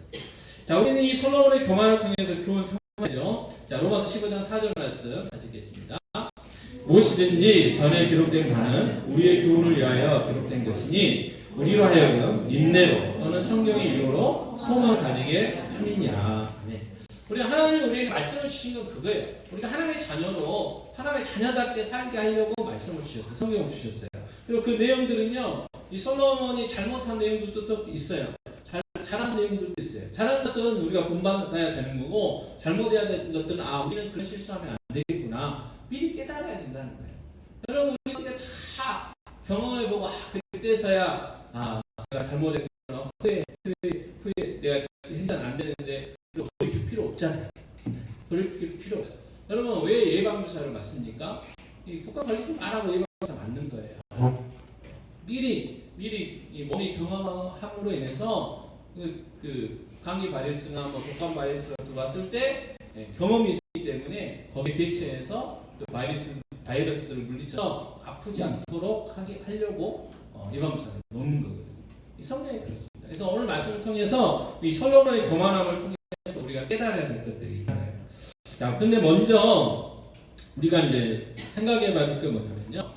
자, 우리는 이 솔로몬의 교만을 통해서 교훈 삼아야죠. 자, 로마서 15장 4절 말씀 다시 읽겠습니다. 무엇이든지 전에 기록된 바는 우리의 교훈을 위하여 기록된 것이니 우리로 하여금 인내로 또는 성경의 이유로 소망을 가지게 함이니라. 우리가 하나님이 우리에게 말씀을 주신 건 그거예요. 우리가 하나님의 자녀로 하나님의 자녀답게 살게 하려고 말씀을 주셨어요. 성경을 주셨어요. 그리고 그 내용들은요, 이 솔로몬이 잘못한 내용들도 또 있어요. 잘한 내용들도 있어요. 잘한 것은 우리가 본받아야 되는 거고, 잘못해야 되는 것들은 우리는 그런 실수하면 안 되겠구나. 미리 깨달아야 된다는 거예요. 여러분, 우리가 다 경험해보고 그때서야 내가 잘못했구나. 후회 내가 해서는 안 되는데 돌이킬 필요 없잖아요. 돌이킬 필요 없어요. 여러분, 왜 예방주사를 맞습니까? 독감 걸리지 말라고 예방주사 맞는 거예요. 미리 이 몸이 경험함으로 인해서 그 감기 바이러스나 독감 바이러스가 들어왔을 때 경험이 있기 때문에 거기에 대처해서 그 바이러스들을 물리쳐서 아프지 않도록 하려고 예방주사를 놓는 거거든요. 이 성경이 그렇습니다. 그래서 오늘 말씀을 통해서 이 솔로몬의 교만함을 통해서 우리가 깨달아야 될 것들이 있잖아요. 자, 근데 먼저 우리가 이제 생각해봐야 될 게 뭐냐면요.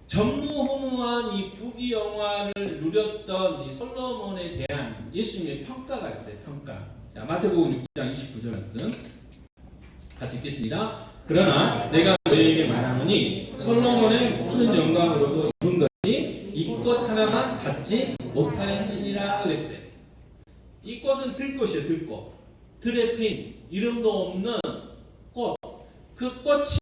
전무후무한 이 부귀영화를 누렸던 이 솔로몬에 대한 예수님의 평가가 있어요. 평가. 자, 마태복음 6장 29절 말씀 같이 읽겠습니다. 그러나 내가 너희에게 말하노니 솔로몬의 무슨 영광으로도 이룬 것이 이 꽃 하나만 갖지 못하였느니라 그랬어요. 이 꽃은 들꽃이에요. 들꽃. 들에 핀 이름도 없는 꽃. 그 꽃이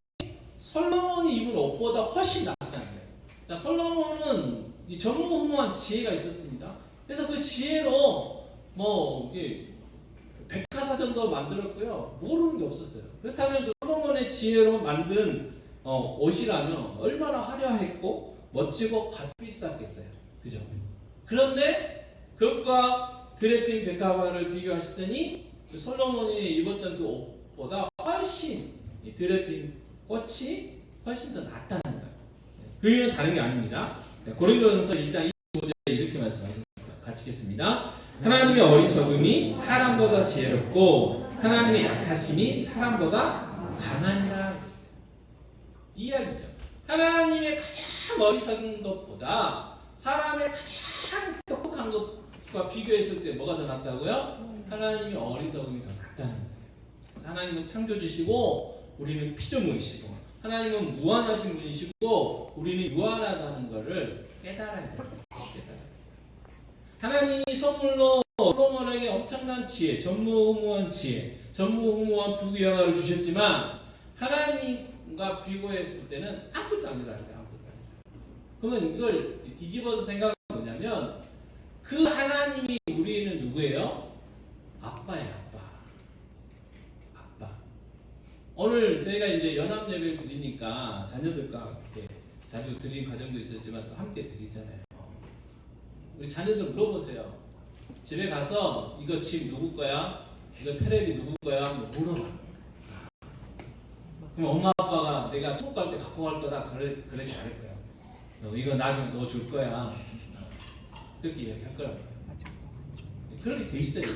솔로몬이 입은 옷보다 훨씬 낫다는 거예요. 자, 솔로몬은 이 전무후무한 지혜가 있었습니다. 그래서 그 지혜로 백화사전도 만들었고요. 모르는 게 없었어요. 그렇다면 그 솔로몬의 지혜로 만든 옷이라면 얼마나 화려했고 멋지고 값비쌌겠어요. 그죠? 그런데 그것과 드레핀 백화화를 비교하시더니 그 솔로몬이 입었던 그 옷 꽃보다 훨씬 이 들에 핀 꽃이 훨씬 더 낫다는 거예요. 그 이유는 다른 게 아닙니다. 고린도전서 1장 25절에 이렇게 말씀하셨어요. 같이 읽겠습니다. 하나님의 어리석음이 사람보다 지혜롭고 하나님의 약하심이 사람보다 강하니라. 이 이야기죠. 하나님의 가장 어리석은 것보다 사람의 가장 똑똑한 것과 비교했을 때 뭐가 더 낫다고요? 하나님의 어리석음이 더 낫다는 거예요. 그래서 하나님은 창조주시고 우리는 피조물이시고 하나님은 무한하신 분이시고 우리는 유한하다는 것을 깨달아야 돼요. 하나님이 선물로 솔로몬에게 엄청난 지혜, 전무후무한 지혜, 전무후무한 부귀영화를 주셨지만 하나님과 비교했을 때는 아무것도 아니라는 거예요. 아무것도 아니라. 그러면 이걸 뒤집어서 생각하면 뭐냐면 그 하나님이 우리는 누구예요? 아빠예요. 아빠. 오늘 저희가 이제 연합 예배를 드리니까 자녀들과 이렇게 자주 드린 과정도 있었지만 또 함께 드리잖아요. 우리 자녀들 물어보세요. 집에 가서 이거 집 누구 거야? 이거 테레비 누구 거야? 물어봐. 그럼 엄마 아빠가 내가 꼭 갈 때 갖고 갈 거다 그러지 않을 거야. 이거 나중에 너 줄 거야. 그렇게 이야기할 거라고요. 그렇게 돼 있어요.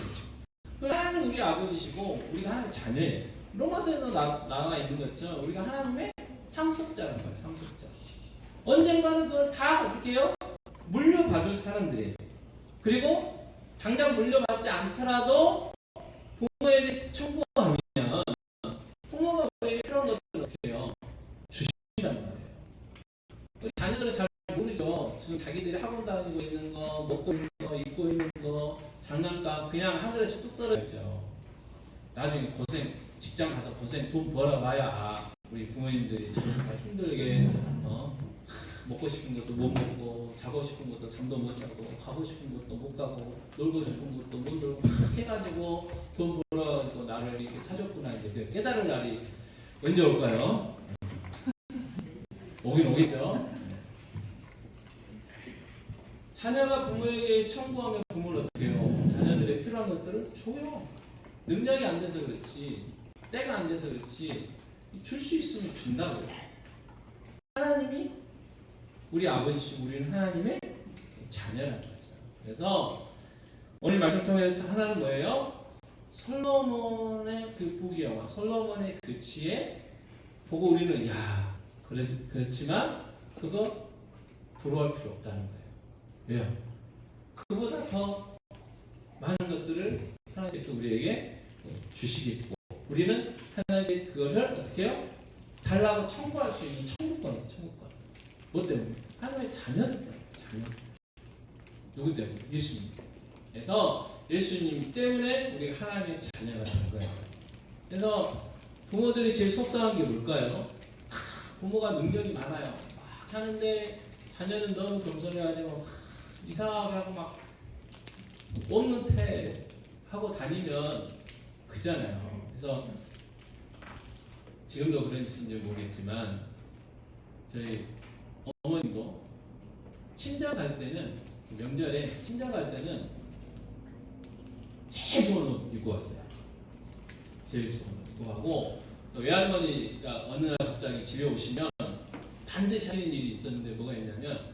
하나님 우리 아버지시고 우리가 하나님의 자녀예요. 로마서에서 나와 있는 것처럼 우리가 하나님의 상속자라는 거예요. 상속자. 언젠가는 그걸 다 어떻게 해요? 물려받을 사람들이에요. 그리고 당장 물려받지 않더라도 부모에게 청구하면 부모가 우리에게 필요한 것들을 어떻게 해요? 주신단 말이에요. 우리 자녀들은 잘 모르죠. 지금 자기들이 학원 다니고 있는 거, 먹고 있는 거, 입고 있는 거, 장난감 그냥 하늘에서 뚝 떨어지죠. 나중에 고생, 직장 가서 고생, 돈 벌어봐야 우리 부모님들이 정말 힘들게 먹고 싶은 것도 못 먹고 자고 싶은 것도 잠도 못 자고 가고 싶은 것도 못 가고 놀고 싶은 것도 못 놀고 해가지고 돈 벌어가지고 나를 이렇게 사줬구나 이제 깨달을 날이 언제 올까요? 오긴 오겠죠. 자녀가 부모에게 청구하면 부모는 어떻게 해요? 자녀들의 필요한 것들을 줘요. 능력이 안 돼서 그렇지 때가 안 돼서 그렇지 줄 수 있으면 준다고요. 하나님이 우리 아버지시고 우리는 하나님의 자녀라는 거죠. 그래서 오늘 말씀 통해서 하나는 뭐예요? 솔로몬의 그 부귀영화, 솔로몬의 그 지혜 보고 우리는 그렇지만 그거 부러워할 필요 없다는 거예요. 왜요? 그보다 더 많은 것들을 하나님께서 우리에게 주시겠고 우리는 하나님께 그것을 어떻게 해요? 달라고 청구할 수 있는 청구권이 있어요. 청구권. 뭐 때문에? 하나님의 자녀들 때문에. 자녀. 누구 때문에? 예수님. 그래서 예수님 때문에 우리가 하나님의 자녀가 되는 거예요. 그래서 부모들이 제일 속상한 게 뭘까요? 부모가 능력이 많아요. 막 하는데 자녀는 너무 겸손해가지고 이상하게 하고 막 없는 태 하고 다니면 그잖아요. 그래서 지금도 그런지인지 모르겠지만 저희 어머님도 친정 갈 때는 명절에 친정 갈 때는 제일 좋은 옷 입고 왔어요. 제일 좋은 옷 입고 가고 외할머니가 어느 날 갑자기 집에 오시면 반드시 하는 일이 있었는데 뭐가 있냐면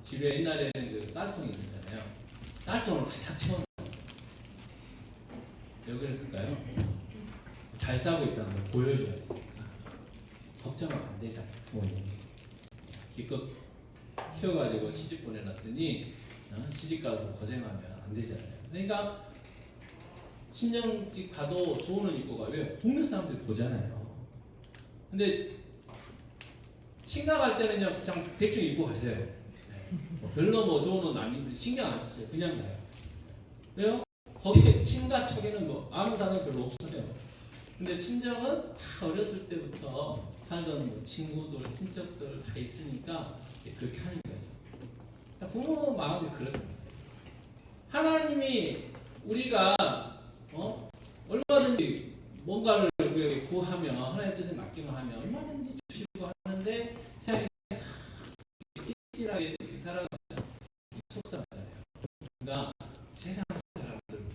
집에 옛날에는 그 쌀통이 있었잖아요. 쌀통을 가득 채워놨어요. 왜 그랬을까요? 잘 싸고 있다는 걸 보여줘야 되니까. 걱정하면 안 되잖아요. 부모님이. 기껏 키워가지고 시집 보내놨더니 시집 가서 고생하면 안 되잖아요. 그러니까 친정집 가도 좋은 옷 입고 가요. 동네 사람들이 보잖아요. 근데 친가 갈 때는 그냥 대충 입고 가세요. 별로 뭐 좋은 옷 안 입고 신경 안 써요. 그냥 가요. 왜요? 거기에 친가척에는 뭐 아는 사람 별로 없어요. 근데 친정은 다 어렸을 때부터 살던 뭐 친구들, 친척들 다 있으니까 그렇게 하는 거죠. 부모 마음이 그렇습니다. 하나님이 우리가 얼마든지 뭔가를 우리에게 구하면 하나님 뜻에 맡기만 하면 얼마든지 주시고 하는데 세상에 찌질하게 이렇게 살아가면 속상하잖아요. 그러니까 세상 사람들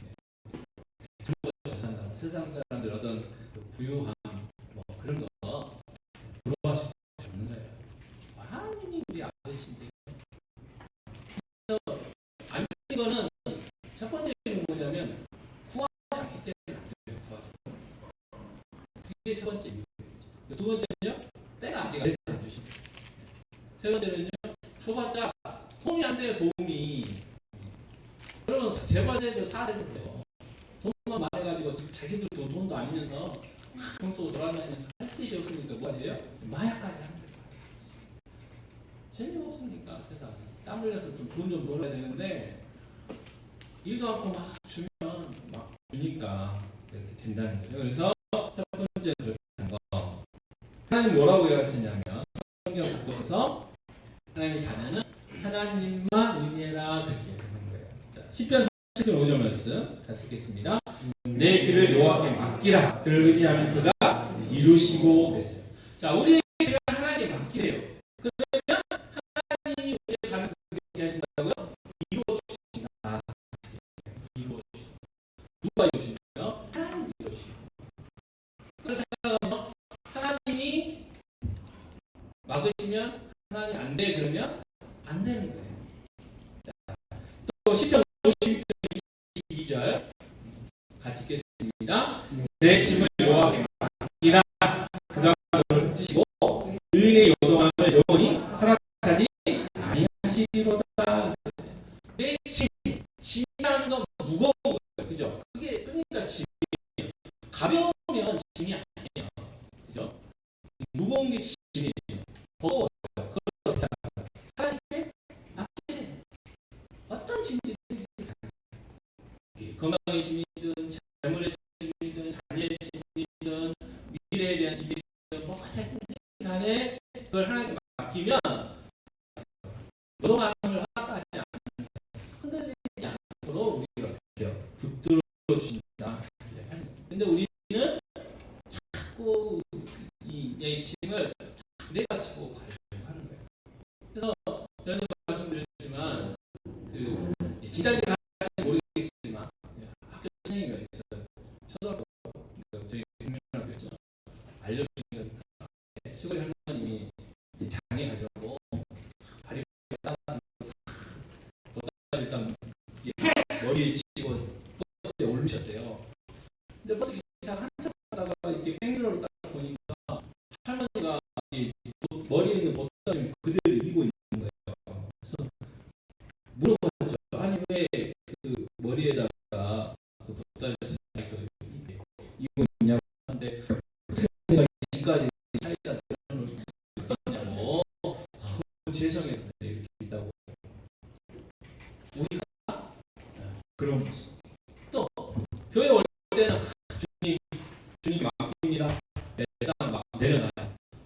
세상 사람들 어떤 부유함, 뭐 그런 거 부러워하실 수 없는 거예요. 하나님이 우리 아버지신데. 그래서 안 되는 거는 첫 번째는 뭐냐면 구하지 않기 때문에 안 돼요. 구하지. 그게 첫 번째 이유. 두 번째는요, 때가 안 돼서 안 주십니다. 세 번째는요, 줘봤자 도움이 안 돼요. 도움이. 그러면 제발 제도 사세도 돼요. 돈만 많아가지고 자기들 돈도 아니면서 돈 쓰고 돌아다니면서 할 짓이 없으니까 뭐가 돼요? 마약까지 하는 거예요. 재미없으니까 세상에. 땀 흘려서 좀 돈 좀 벌어야 되는데 일도 않고 막 주면 막 주니까 이렇게 된다는 거예요. 그래서 첫 번째로 그렇게 한 거. 하나님 뭐라고 얘기하시냐면 성경 바꿔서 하나님의 자녀는 하나님만 의지해라 그렇게 하는 거예요. 자, 10편 5절 말씀 같이 읽겠습니다. 내 길을 여호와께 맡기라. 그를 의지하면 그가 이루시고 그랬어요. 자, 우리의 길을 하나님께 맡기래요. 그러면 하나님이 우리의 가는 그렇게 하신다고요? 이루어 주신다. 이루어 주신다. 누가 이루어 주신다요? 하나님이 이루어 주신다. 그래서 생각하면 하나님이 막으시면 하나님 안 돼 그러면 안 되는 거예요. 자, 또 10편 52절 같이 읽겠습니다. 내 짐을 여호와께 맡기라. 그가 너를 붙이시고 의인의 요동함을 영원히 허락하지 아니하시리로다. 내 짐이라는 건 무거운 거예요. 그죠? 그게 그러니까 짐이 가벼우면 짐이 아니에요. 그죠? 무거운 게 짐이에요. 버거워요. 그걸 어떻게 할까요? 하나님께 맡기래. 어떤 짐이든지 건강의 짐이든 재물의 짐이든 자녀의 짐이든 미래에 대한 짐이든 뭐가 됐든지 간에 그걸 하나님께 맡기면 요동함을 허락하지 않는 흔들리지 않도록 우리가 어떻게 해요? 붙들어 주신다. 근데 우리는 자꾸 이 짐을 내가 지고 가려고 하는 거예요. 그래서 저는 말씀드렸지만 그 진작에 모르겠지만 학교 선생님이 있어요. 초등학교 저희 국민학교에서 알려주시니까 시골의 할머님이 장에 가려고 발이 싸가지고 일단 머리에 치고 버스에 올리셨대요. 근데 버스 기차 한참 가다가 이렇게 백미러를 딱 보니까 할머니가 머리에 있는 보따리 그대로 입고 있는 거예요. 그래서 물어봤죠. 아니 왜 그 머리에다가 그 보따리 입고 있냐고 하는데 내가 지금까지 사이다 대놓을 수 있냐고 죄송해서 이렇게 있다고. 우리가 그런 모습. 또 교회 올 때는 주님 맡깁니다. 일단 막 내려놔요.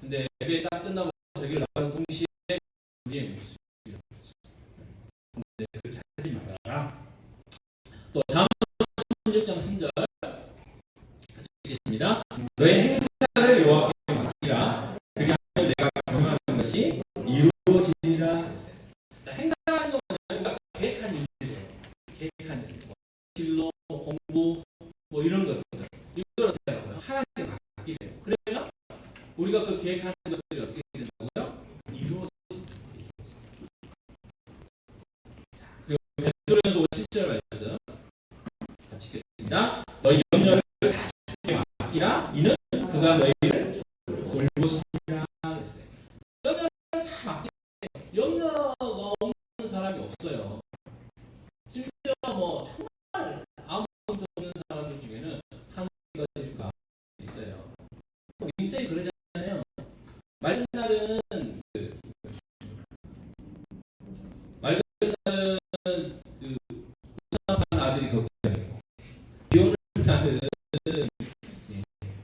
근데 예배 딱 끝나고 저기를 나가는 동시에 우리의 모습. 근데 그렇게 하지 말아라. 또 잠언 16장 3절 읽겠습니다. 너의 행사를 여호와께 맡기라. 그렇게 하면 내가 경험하는 것이 이루어지리라 했어요. 자, 행사하는 건 우리가 계획한 일이에요. 계획한 일. 뭐 진로, 공부, 뭐 이런 것들. 이걸 어떻게 하고요? 하나님께 맡기래요. 그러면 우리가 그 계획하는 것들이 어떻게 된다고요? 이루어진다. 그리고 베드로전서 7절 말씀 같이 읽겠습니다. 너희 염려를 다 주께 맡기라. 이는 그가 너희를 돌보시리라 그랬어요. 염려를 다 맡기래요. 염려가 없는 사람이 없어요. 심지어 뭐 정말 아무것도 없는 사람들 중에는 한 가지가 있어요. 인생이 그러잖아요. 맑은 날은 우상하는 아들이 걱정이고 비 오는 날은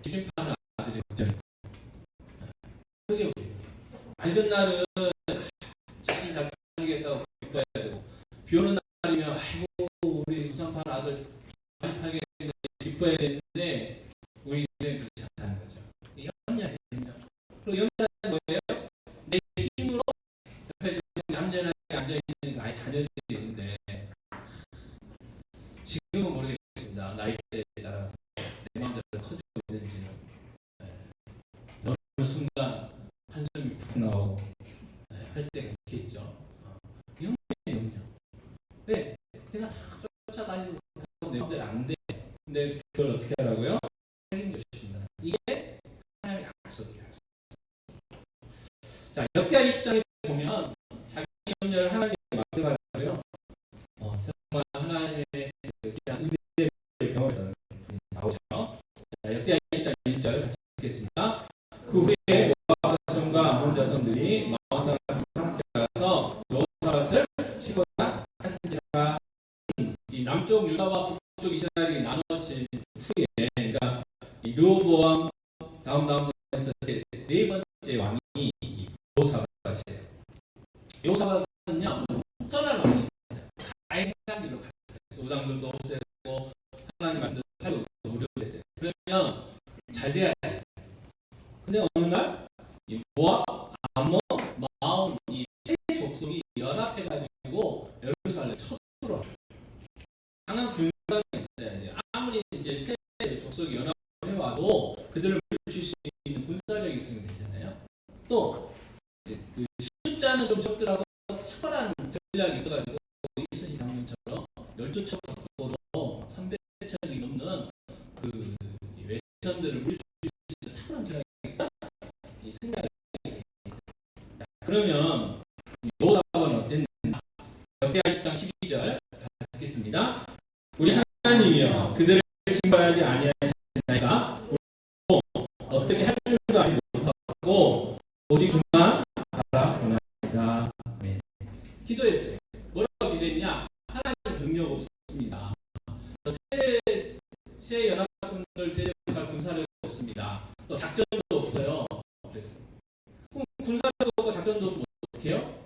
지진파는 아들이 걱정이고 그게 우리예요. 맑은 날은 자신이 잘 팔리겠다고 기뻐해야 되고 비 오는 날이면 아이고 우리 우상파는 아들 많이 팔겠는데 기뻐해야 되는데 우리 인생은 그렇지 않다는 거죠. 염려야 염려. 그리고 염려는 뭐예요? 내 힘으로 옆에 지금 얌전하게 앉아있는 아이 자녀들이 있는데 지금은 모르겠습니다. 나이대에 따라서 내 마음대로 커지고 있는지는. 약속이. 자, 역대하 20장에 보면 자기 염려를 하나님께 맡겨가고요. 정말 하나님의 귀한 은혜를 경험했다는 분이 나오죠. 자, 역대하 20장 1절 같이 읽겠습니다. 그 후에 모압 자손과 아몬 자손들이 마온산에 함께 가서 여호사밧을 치고자 한지라. 이 남쪽 유다와 북쪽 이스라엘이 나눠진 후에, 그러니까 이 르호보암 다음에서 네 번째 왕이 여호사밧이에요. 여호사밧은요 선한 왕이 있어요. 다의 생각대로 갔어요. 소장들도 없애고 하나님 말씀대로 살고 노력했어요. 그러면 잘 돼야지. 근데 어느 날 이 모압, 암몬, 마온 이 세 족속이 연합해가지고 예루살렘 쳐들어왔어요. 강한 군사가 있어야 돼요. 아무리 이제 세 족속이 연합해와도 그들을 물리칠 수 있는 군사력이 있으면 되잖아요. 또 그 숫자는 좀 적더라도 탁월한 전략이 있어가지고 이순신 장군처럼 12척 갖고도 300척이 넘는 그 외선들을 물리칠 수 있는 탁월한 전략이 있어. 이 생각이 있어요. 그러면 여호사밧은 어땠느냐? 역대하 10장 12절 읽겠습니다. 우리 하나님이여 그들을 징벌하지 아니하시나이까 우리도 어떻게 할 줄도 알지 못하고 오직 주만 바라보나이다. 아멘. 기도했어요. 뭐라고 기도했냐? 하나님 능력 없습니다. 새 연합군들 대적할 군사력도 없습니다. 또 작전도 없어요. 그랬어요. 그럼 군사력도 없고 작전도 없으면 어떻게 해요?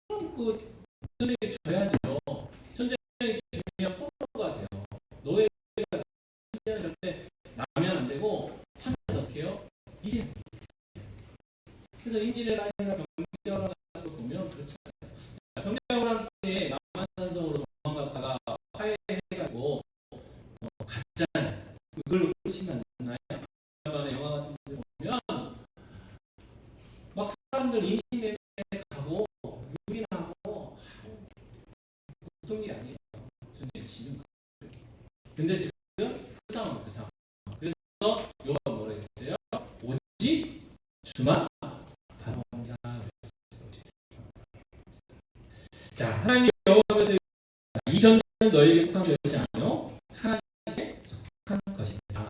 그 전쟁에 져야죠. 전쟁에 지면 포로가 돼요. 노예가 전쟁을 절대 나면 안 되고 하면 어떻게 해요? 이게 그래서 임진의 라인이나 병자호란 같은 거 보면 그렇잖아요. 병자호란 때 남한산성으로 도망갔다가 화해해가지고 갔잖아요. 그걸 훨씬 않나요? 영화 같은 데 보면 막 사람들 인신매매 가고 유린하고 보통 일이 아니에요. 전쟁 지는 거. 근데 지금 그 상황. 그래서 여호와가 뭐라 했어요? 오직 주만 바라봅니다. 자, 하나님 여호와께서 이 전쟁은 너에게 속한 것이 아니요 하나님께 속한 것이다.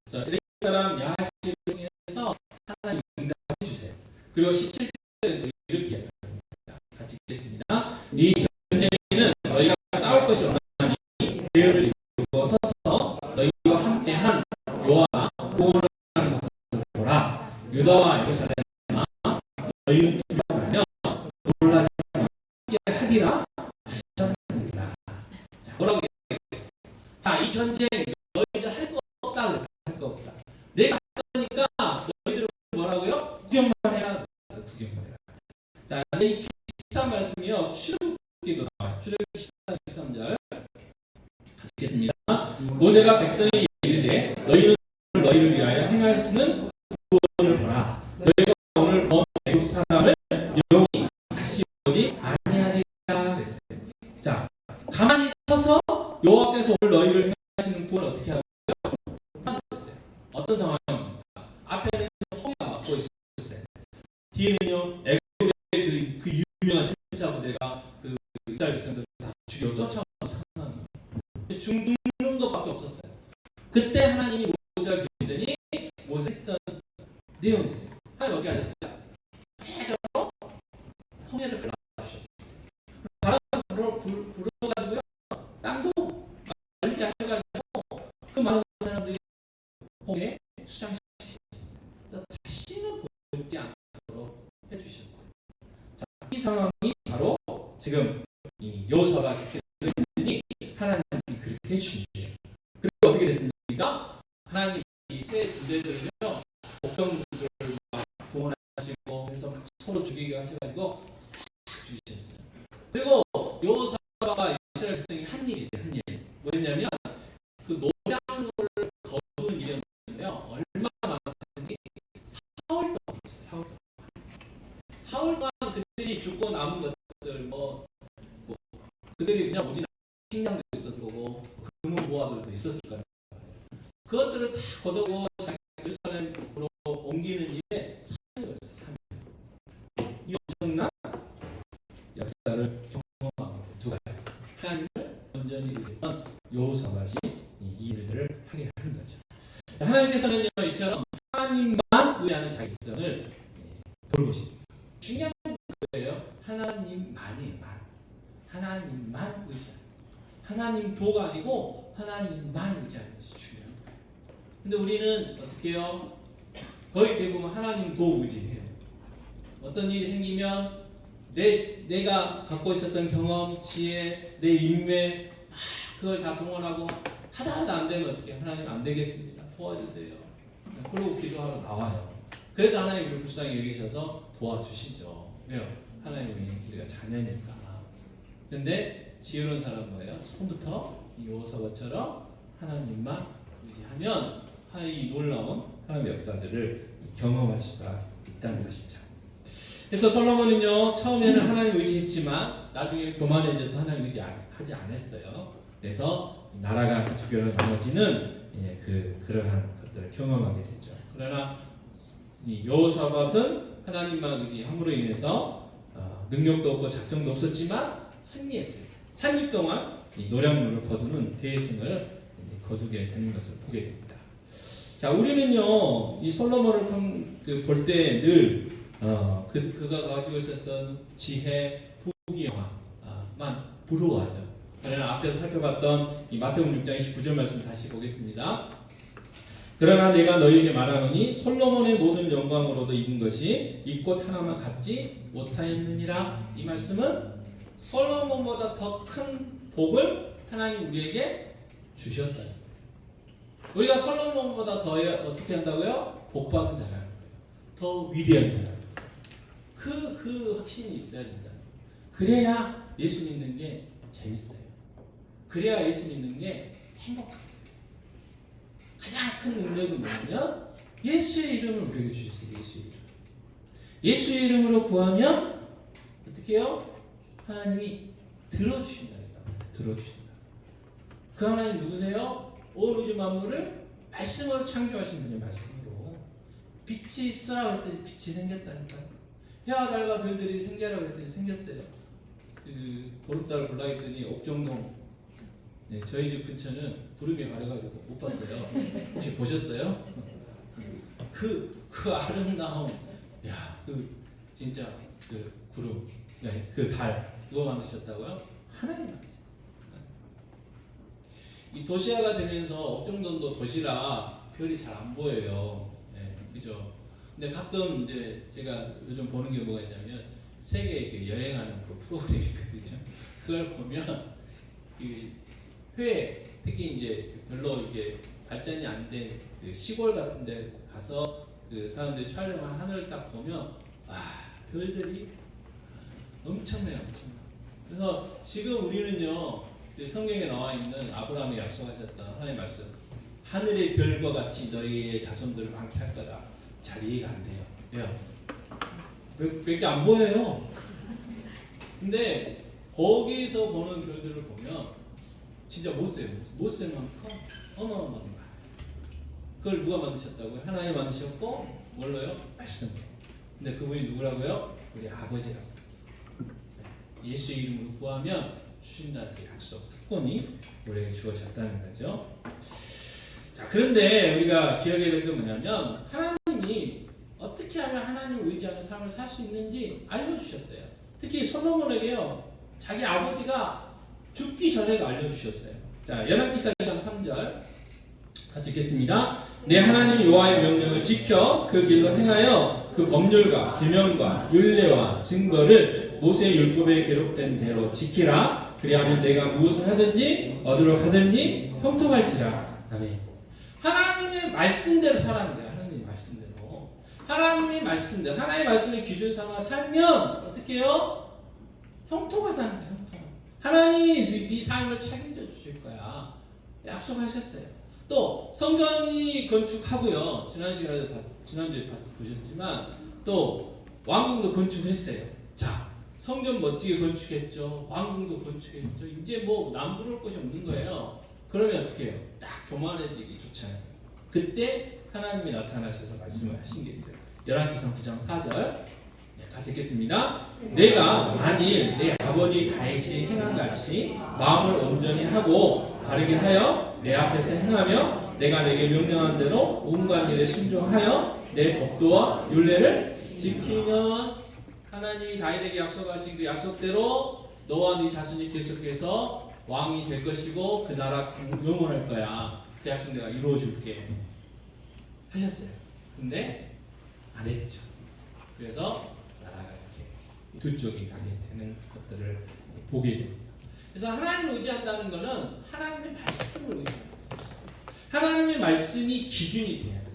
그래서 이스라엘 사람 야하시를 통해서 하나님 응답해 주세요. 그리고 17절에도 이렇게 이야기합니다. 같이 읽겠습니다. 이 전쟁에는 너희가 싸울 것이 없나니 대열을 이루고 서서 너희와 함께한 여호와 구원을 하는 것을 보라. 유다와 예루살렘아 너희는 주말하며 놀라지 말게 하리라 하셨느니라. 자, 뭐라고 얘기했어요? 자, 이 전쟁 너희들 할 거 없다 그래서 할 거 없다. 내가 할 거니까 너희들은 뭐라고요? 구경만 해라. 구경만 해라. 자, 근데 이 비슷한 말씀이요 출애굽기도 나와요. 출애굽기 14장 13절 같이 읽겠습니다. 모세가 백성에게 이르되 너희는 너희를 위하여 행할 수 있는 구원을 보라. 너희가 오늘 본 애국 사람을 영원히 다시 보지 아니하리라 그랬어요. 자, 가만히 서서 여호와께서 오늘 너희를 행하시는 구원을 어떻게 하고요? 어떤 상황입니까? 앞에는 홍해가 막고 있었어요. 뒤에는요 애국의 그 유명한 전차 부대가 그 이스라엘 백성들 다 죽여 쫓아오는 상황이에요. 죽는 것밖에 없었어요. 그때 하나님이 모세가 기르더니 모세 했던 내용이 있어요. 하나님 어떻게 하셨어요? 제대로 홍해를 갈라주셨어요. 바람을 불어가지고요 땅도 말리게 하셔가지고 그 많은 사람들이 홍해 수장시키셨어요. 다시는 보지 않도록 해주셨어요. 자, 이 상황이 바로 지금 이 여호사밧이 시켰더니 하나님이 그렇게 해주신 거예요. 그리고 어떻게 됐습니까? 하나님이 새 부대들을요 복병들을 동원하시고 해서 서로 죽이게 하셔가지고 싹 죽이셨어요. 그리고 여호사밧과 이스라엘 백성이 한 일이 있어요. 한 일. 뭐였냐면 그 노량을 거두는 일이었는데요. 얼마나 많았는지 4월 동안 있어요. 4월 동안 그들이 죽고 남은 것들 뭐 그들이 그냥 오직 식량도 있었을 거고 금은 보화들도 있었을 거예요. 그것들을 다 걷어고 예루살렘으로 옮기는 일에 3년을 했어요. 3년. 이 엄청난 역사를 경험하고 누가 하나님을 온전히 의지했던 여호사밧이 이 일들을 하게 하는 거죠. 하나님께서는요, 이처럼 하나님만 의지하는 자기 백성을 돌보십니다. 중요한 거예요. 하나님만 의지하는. 하나님도가 아니고 하나님만 의지하는 것이 중요한 거예요. 근데 우리는 어떻게 해요? 거의 대부분 하나님도 의지해요. 어떤 일이 생기면 내가 갖고 있었던 경험, 지혜, 내 인맥, 그걸 다 동원하고 하다 안 되면 어떻게 해요? 하나님 안 되겠습니다. 도와주세요. 그러고 기도하러 나와요. 그래도 하나님 우리를 불쌍히 여기셔서 도와주시죠. 왜요? 하나님이 우리가 자녀니까. 근데 지혜로운 사람은 뭐예요? 처음부터 이 여호사밧처럼 하나님만 의지하면 이 놀라운 하나님의 역사들을 경험할 수가 있다는 것이죠. 그래서 솔로몬은요, 처음에는 하나님 의지했지만 나중에 교만해져서 하나님 의지하지 않았어요. 그래서 나라가 두 개로 나머지는 그러한 것들을 경험하게 되죠. 그러나 이 여호사밧은 하나님만 의지함으로 인해서 능력도 없고 작정도 없었지만 승리했어요. 3일 동안 이 노량물을 거두는 대승을 거두게 되는 것을 보게 됩니다. 자, 우리는요, 이 솔로몬을 볼 때 늘 그가 가지고 있었던 지혜, 부귀영화만 부러워하죠. 그러나 앞에서 살펴봤던 이 마태복음 6장 29절 말씀 다시 보겠습니다. 그러나 내가 너희에게 말하노니 솔로몬의 모든 영광으로도 입은 것이 이 꽃 하나만 갖지 못하였느니라. 이 말씀은 솔로몬보다 더 큰 복을 하나님 우리에게 주셨다. 우리가 솔로몬보다 더 어떻게 한다고요? 복받은 자라는 거예요. 더 위대한 자라는 거예요. 그 확신이 있어야 된다. 그래야 예수 믿는 게 재밌어요. 그래야 예수 믿는 게 행복합니다. 가장 큰 능력은 뭐냐면 예수의 이름을 우리에게 주셨어요. 예수의 이름. 예수의 이름으로 구하면 어떻게 해요? 하나님이 들어주신다. 들어주신다. 그 하나님 누구세요? 온 우주 만물을 말씀으로 창조하신 분이에요. 말씀으로. 빛이 있어라 그랬더니 빛이 생겼다니까. 해와 달과 별들이 생겨라 그랬더니 생겼어요. 보름달을 볼라 했더니 옥정동, 저희 집 근처는 구름이 가려가지고 못 봤어요. 혹시 보셨어요? 그 아름다운, 진짜 구름, 그 달, 누가 만드셨다고요? 하나님 만드셨어요. 이 도시화가 되면서 옥정동도 도시라 별이 잘 안 보여요. 그죠? 근데 가끔 이제 제가 요즘 보는 게 뭐가 있냐면 세계 여행하는 그 프로그램이 있거든요. 그걸 보면 회, 특히 이제 별로 이게 발전이 안 된 시골 같은 데 가서 그 사람들이 촬영한 하늘을 딱 보면 별들이 엄청나요. 그래서 지금 우리는요, 성경에 나와 있는 아브라함이 약속하셨던 하나님의 말씀, 하늘의 별과 같이 너희의 자손들을 많게 할 거다. 잘 이해가 안 돼요. 왜요? 몇 개 안 보여요. 근데 거기서 보는 별들을 보면 진짜 못세요. 못셀 만큼 어마어마하게 많아요. 그걸 누가 만드셨다고요? 하나님 만드셨고 뭘로요? 말씀. 근데 그분이 누구라고요? 우리 아버지라고. 예수의 이름으로 구하면 주신다는 그 약속, 특권이 우리에게 주어졌다는 거죠. 자, 그런데 우리가 기억해야 될 게 뭐냐면 하나님이 어떻게 하면 하나님을 의지하는 삶을 살 수 있는지 알려주셨어요. 특히 솔로몬에게요, 자기 아버지가 죽기 전에도 알려주셨어요. 자, 연합기사 2장 3절 같이 읽겠습니다. 내 하나님 여호와의 명령을 지켜 그 길로 행하여 그 법률과 계명과 율례와 증거를 모세의 율법에 기록된 대로 지키라. 그리하면 내가 무엇을 하든지 어디로 가든지 형통할지라. 아멘. 하나님의 말씀대로 살아는 거예요. 하나님의 말씀대로. 하나님의 말씀대로. 하나님의 말씀을 기준 삼아 살면 어떻게 해요? 형통하다는 거예요. 형통. 하나님이 네 삶을 책임져 주실 거야. 약속하셨어요. 또 성전이 건축하고요. 지난주에 보셨지만 또 왕궁도 건축했어요. 자, 성전 멋지게 건축했죠. 왕궁도 건축했죠. 이제 뭐 남부러울 곳이 없는 거예요. 그러면 어떻게 해요? 딱 교만해지기 좋잖아요. 그때 하나님이 나타나셔서 말씀을 하신 게 있어요. 열왕기상 9장 4절 같이 읽겠습니다. 내가 만일 내 아버지 다윗이 행한 같이 마음을 온전히 하고 바르게 하여 내 앞에서 행하며 내가 내게 명령한 대로 온갖 일에 순종하여 내 법도와 율례를 지키면 하나님이 다윗에게 약속하신 그 약속대로 너와 네 자손이 계속해서 왕이 될 것이고 그 나라 영원할 거야. 그 약속 내가 이루어 줄게 하셨어요. 근데 안 했죠. 그래서 나라가 이렇게 두 쪽이 가게 되는 것들을 보게 됩니다. 그래서 하나님을 의지한다는 것은 하나님의 말씀을 의지한다는 것입니다. 하나님의 말씀이 기준이 돼야 돼요.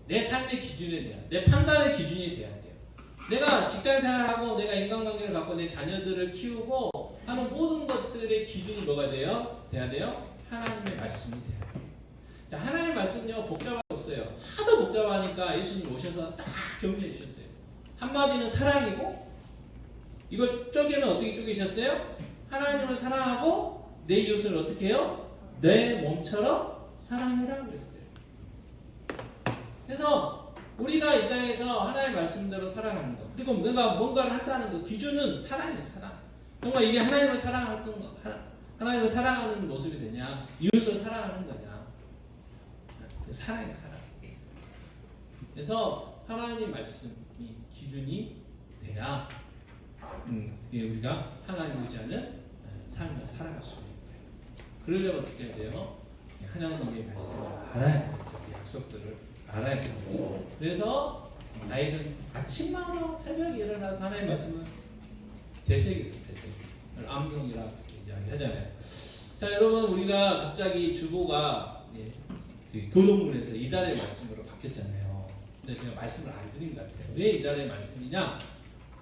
내 삶의 기준이 돼야 돼요. 내 판단의 기준이 돼야 돼요. 내가 직장생활하고 내가 인간관계를 갖고 내 자녀들을 키우고 하는 모든 것들의 기준이 뭐가 돼요? 돼야 돼요? 하나님의 말씀이 돼야 돼요. 자, 하나님의 말씀은요 복잡할 게 없어요. 하도 복잡하니까 예수님 오셔서 딱 정리해 주셨어요. 한마디는 사랑이고 이걸 쪼개면 어떻게 쪼개셨어요? 하나님을 사랑하고 내 이웃을 어떻게 해요? 내 몸처럼 사랑하라고 그랬어요. 그래서 우리가 이 땅에서 하나님의 말씀대로 살아가는 것, 그리고 내가 뭔가를 한다는 것, 기준은 사랑이에요. 사랑. 정말 이게 하나님을 사랑할 건가? 하나님을 사랑하는 모습이 되냐? 이웃을 사랑하는 거냐? 사랑이 사랑. 그래서 하나님 말씀이 기준이 돼야 우리가 하나님 의지하는 삶을 살아갈 수 있는 거예요. 그러려면 어떻게 해야 돼요? 하나님의 말씀을 알아야 돼요. 약속들을 알아야 돼요. 그래서 다윗은 아침마다 새벽에 일어나서 하나님의 말씀을 되새겼어요. 되새기. 암송이라고 이야기하잖아요. 자, 여러분 우리가 갑자기 주보가 그 교동문에서 이달의 말씀으로 바뀌었잖아요. 근데 제가 말씀을 안 드린 것 같아요. 왜 이달의 말씀이냐?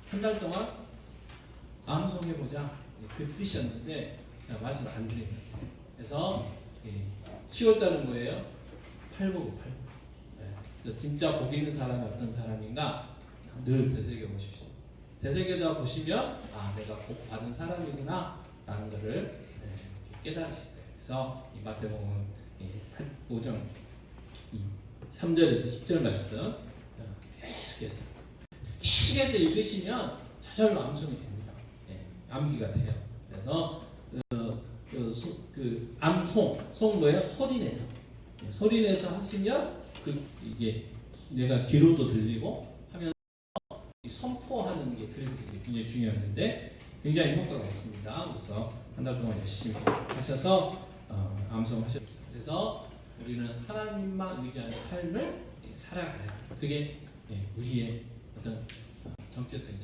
한 달 동안 암송해보자 그 뜻이었는데 말씀을 안 드린 것 같아요. 그래서 10월달은 뭐예요? 팔복이에요. 팔복. 그래서 진짜 복 있는 사람이 어떤 사람인가 늘 되새겨보십시오. 되새겨다 보시면 내가 복 받은 사람이구나 라는 것을 깨달으실 거예요. 그래서 이 마태복음 5장 3절에서 10절 말씀 계속해서 읽으시면 저절로 암송이 됩니다. 암기가 돼요. 그래서 그 암송, 송 뭐예요? 소리내서 하시면 이게 내가 귀로도 들리고 하면서 선포하는 게 그래서 굉장히 중요한데 굉장히 효과가 있습니다. 그래서 한 달 동안 열심히 하셔서 암송하셨어요. 그래서 우리는 하나님만 의지하는 삶을 살아가야 해요. 그게 우리의 어떤 정체성.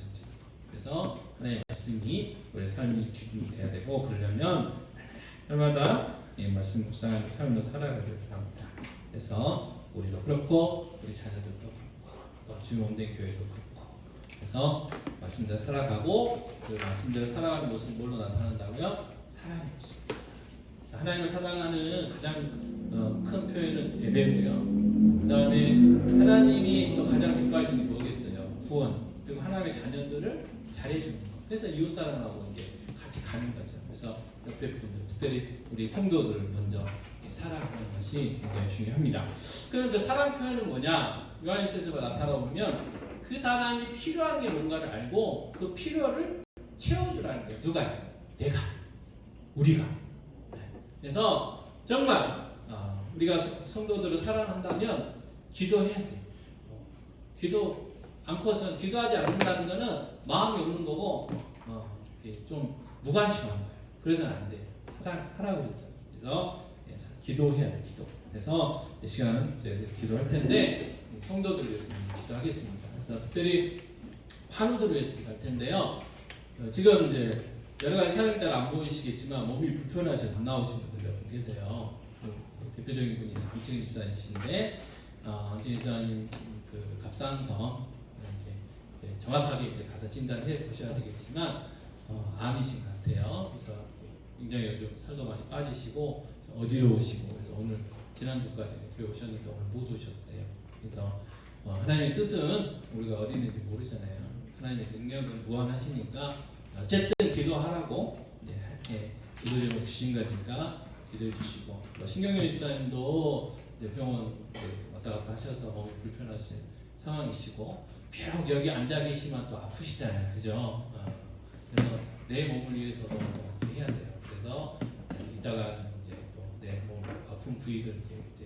그래서 하나님의 말씀이 우리의 삶이 기준이 돼야 되고 그러려면 날마다 말씀 묵상하는 삶을 살아가길 바랍니다. 그래서 우리도 그렇고 우리 자녀들도 그렇고 또 주님 몸된 교회도 그렇고 그래서 말씀대로 살아가고 그 말씀대로 살아가는 모습은 뭘로 나타난다고요? 사랑의 모습입니다. 그래서 하나님을 사랑하는 가장 큰 표현은 예배고요. 그 다음에 하나님이 또 가장 기뻐하시는 게 뭐겠어요? 구원. 그리고 하나님의 자녀들을 잘해주는 것. 그래서 이웃사랑하고 이제 같이 가는 거죠. 그래서 옆에 분들, 특별히 우리 성도들을 먼저 사랑하는 것이 굉장히 중요합니다. 그럼 그 사랑 표현은 뭐냐? 요한일서가 나타나 보면 그 사람이 필요한 게 뭔가를 알고 그 필요를 채워주라는 거예요. 누가요? 내가. 우리가. 그래서 정말 우리가 성도들을 사랑한다면 기도해야 돼요. 기도 않고서 기도하지 않는다는 것은 마음이 없는 거고 좀 무관심한 거예요. 그래서는 안 돼요. 사랑하라고 그랬죠. 그래서 기도해야 돼요. 기도. 그래서 이 시간 이제 기도할 텐데 성도들을 위해서 기도하겠습니다. 그래서 특별히 환우들을 위해서 기도할 텐데요. 지금 이제 여러 가지 사정 때가 안 보이시겠지만 몸이 불편하셔서 안 나오신 분들 몇 분 계세요. 대표적인 분이 안치근 집사님이신데 안치근 집사님 그 갑상선 이렇게 정확하게 이제 가서 진단을 해 보셔야 되겠지만 암이신 것 같아요. 그래서 굉장히 요즘 살도 많이 빠지시고 어지러우시고 그래서 오늘 지난주까지 교회 오셨는데 오늘 못 오셨어요. 그래서 하나님의 뜻은 우리가 어디 있는지 모르잖아요. 하나님의 능력은 무한하시니까 어쨌든 기도하라고 기도 제목 주신 거니까 기도해 주시고 신경영 집사님도 병원 왔다 갔다 하셔서 몸이 불편하신 상황이시고 비록 여기 앉아 계시면 또 아프시잖아요. 그죠? 그래서 내 몸을 위해서도 해야 돼요. 그래서 이따가 이제 또 내 몸 아픈 부위들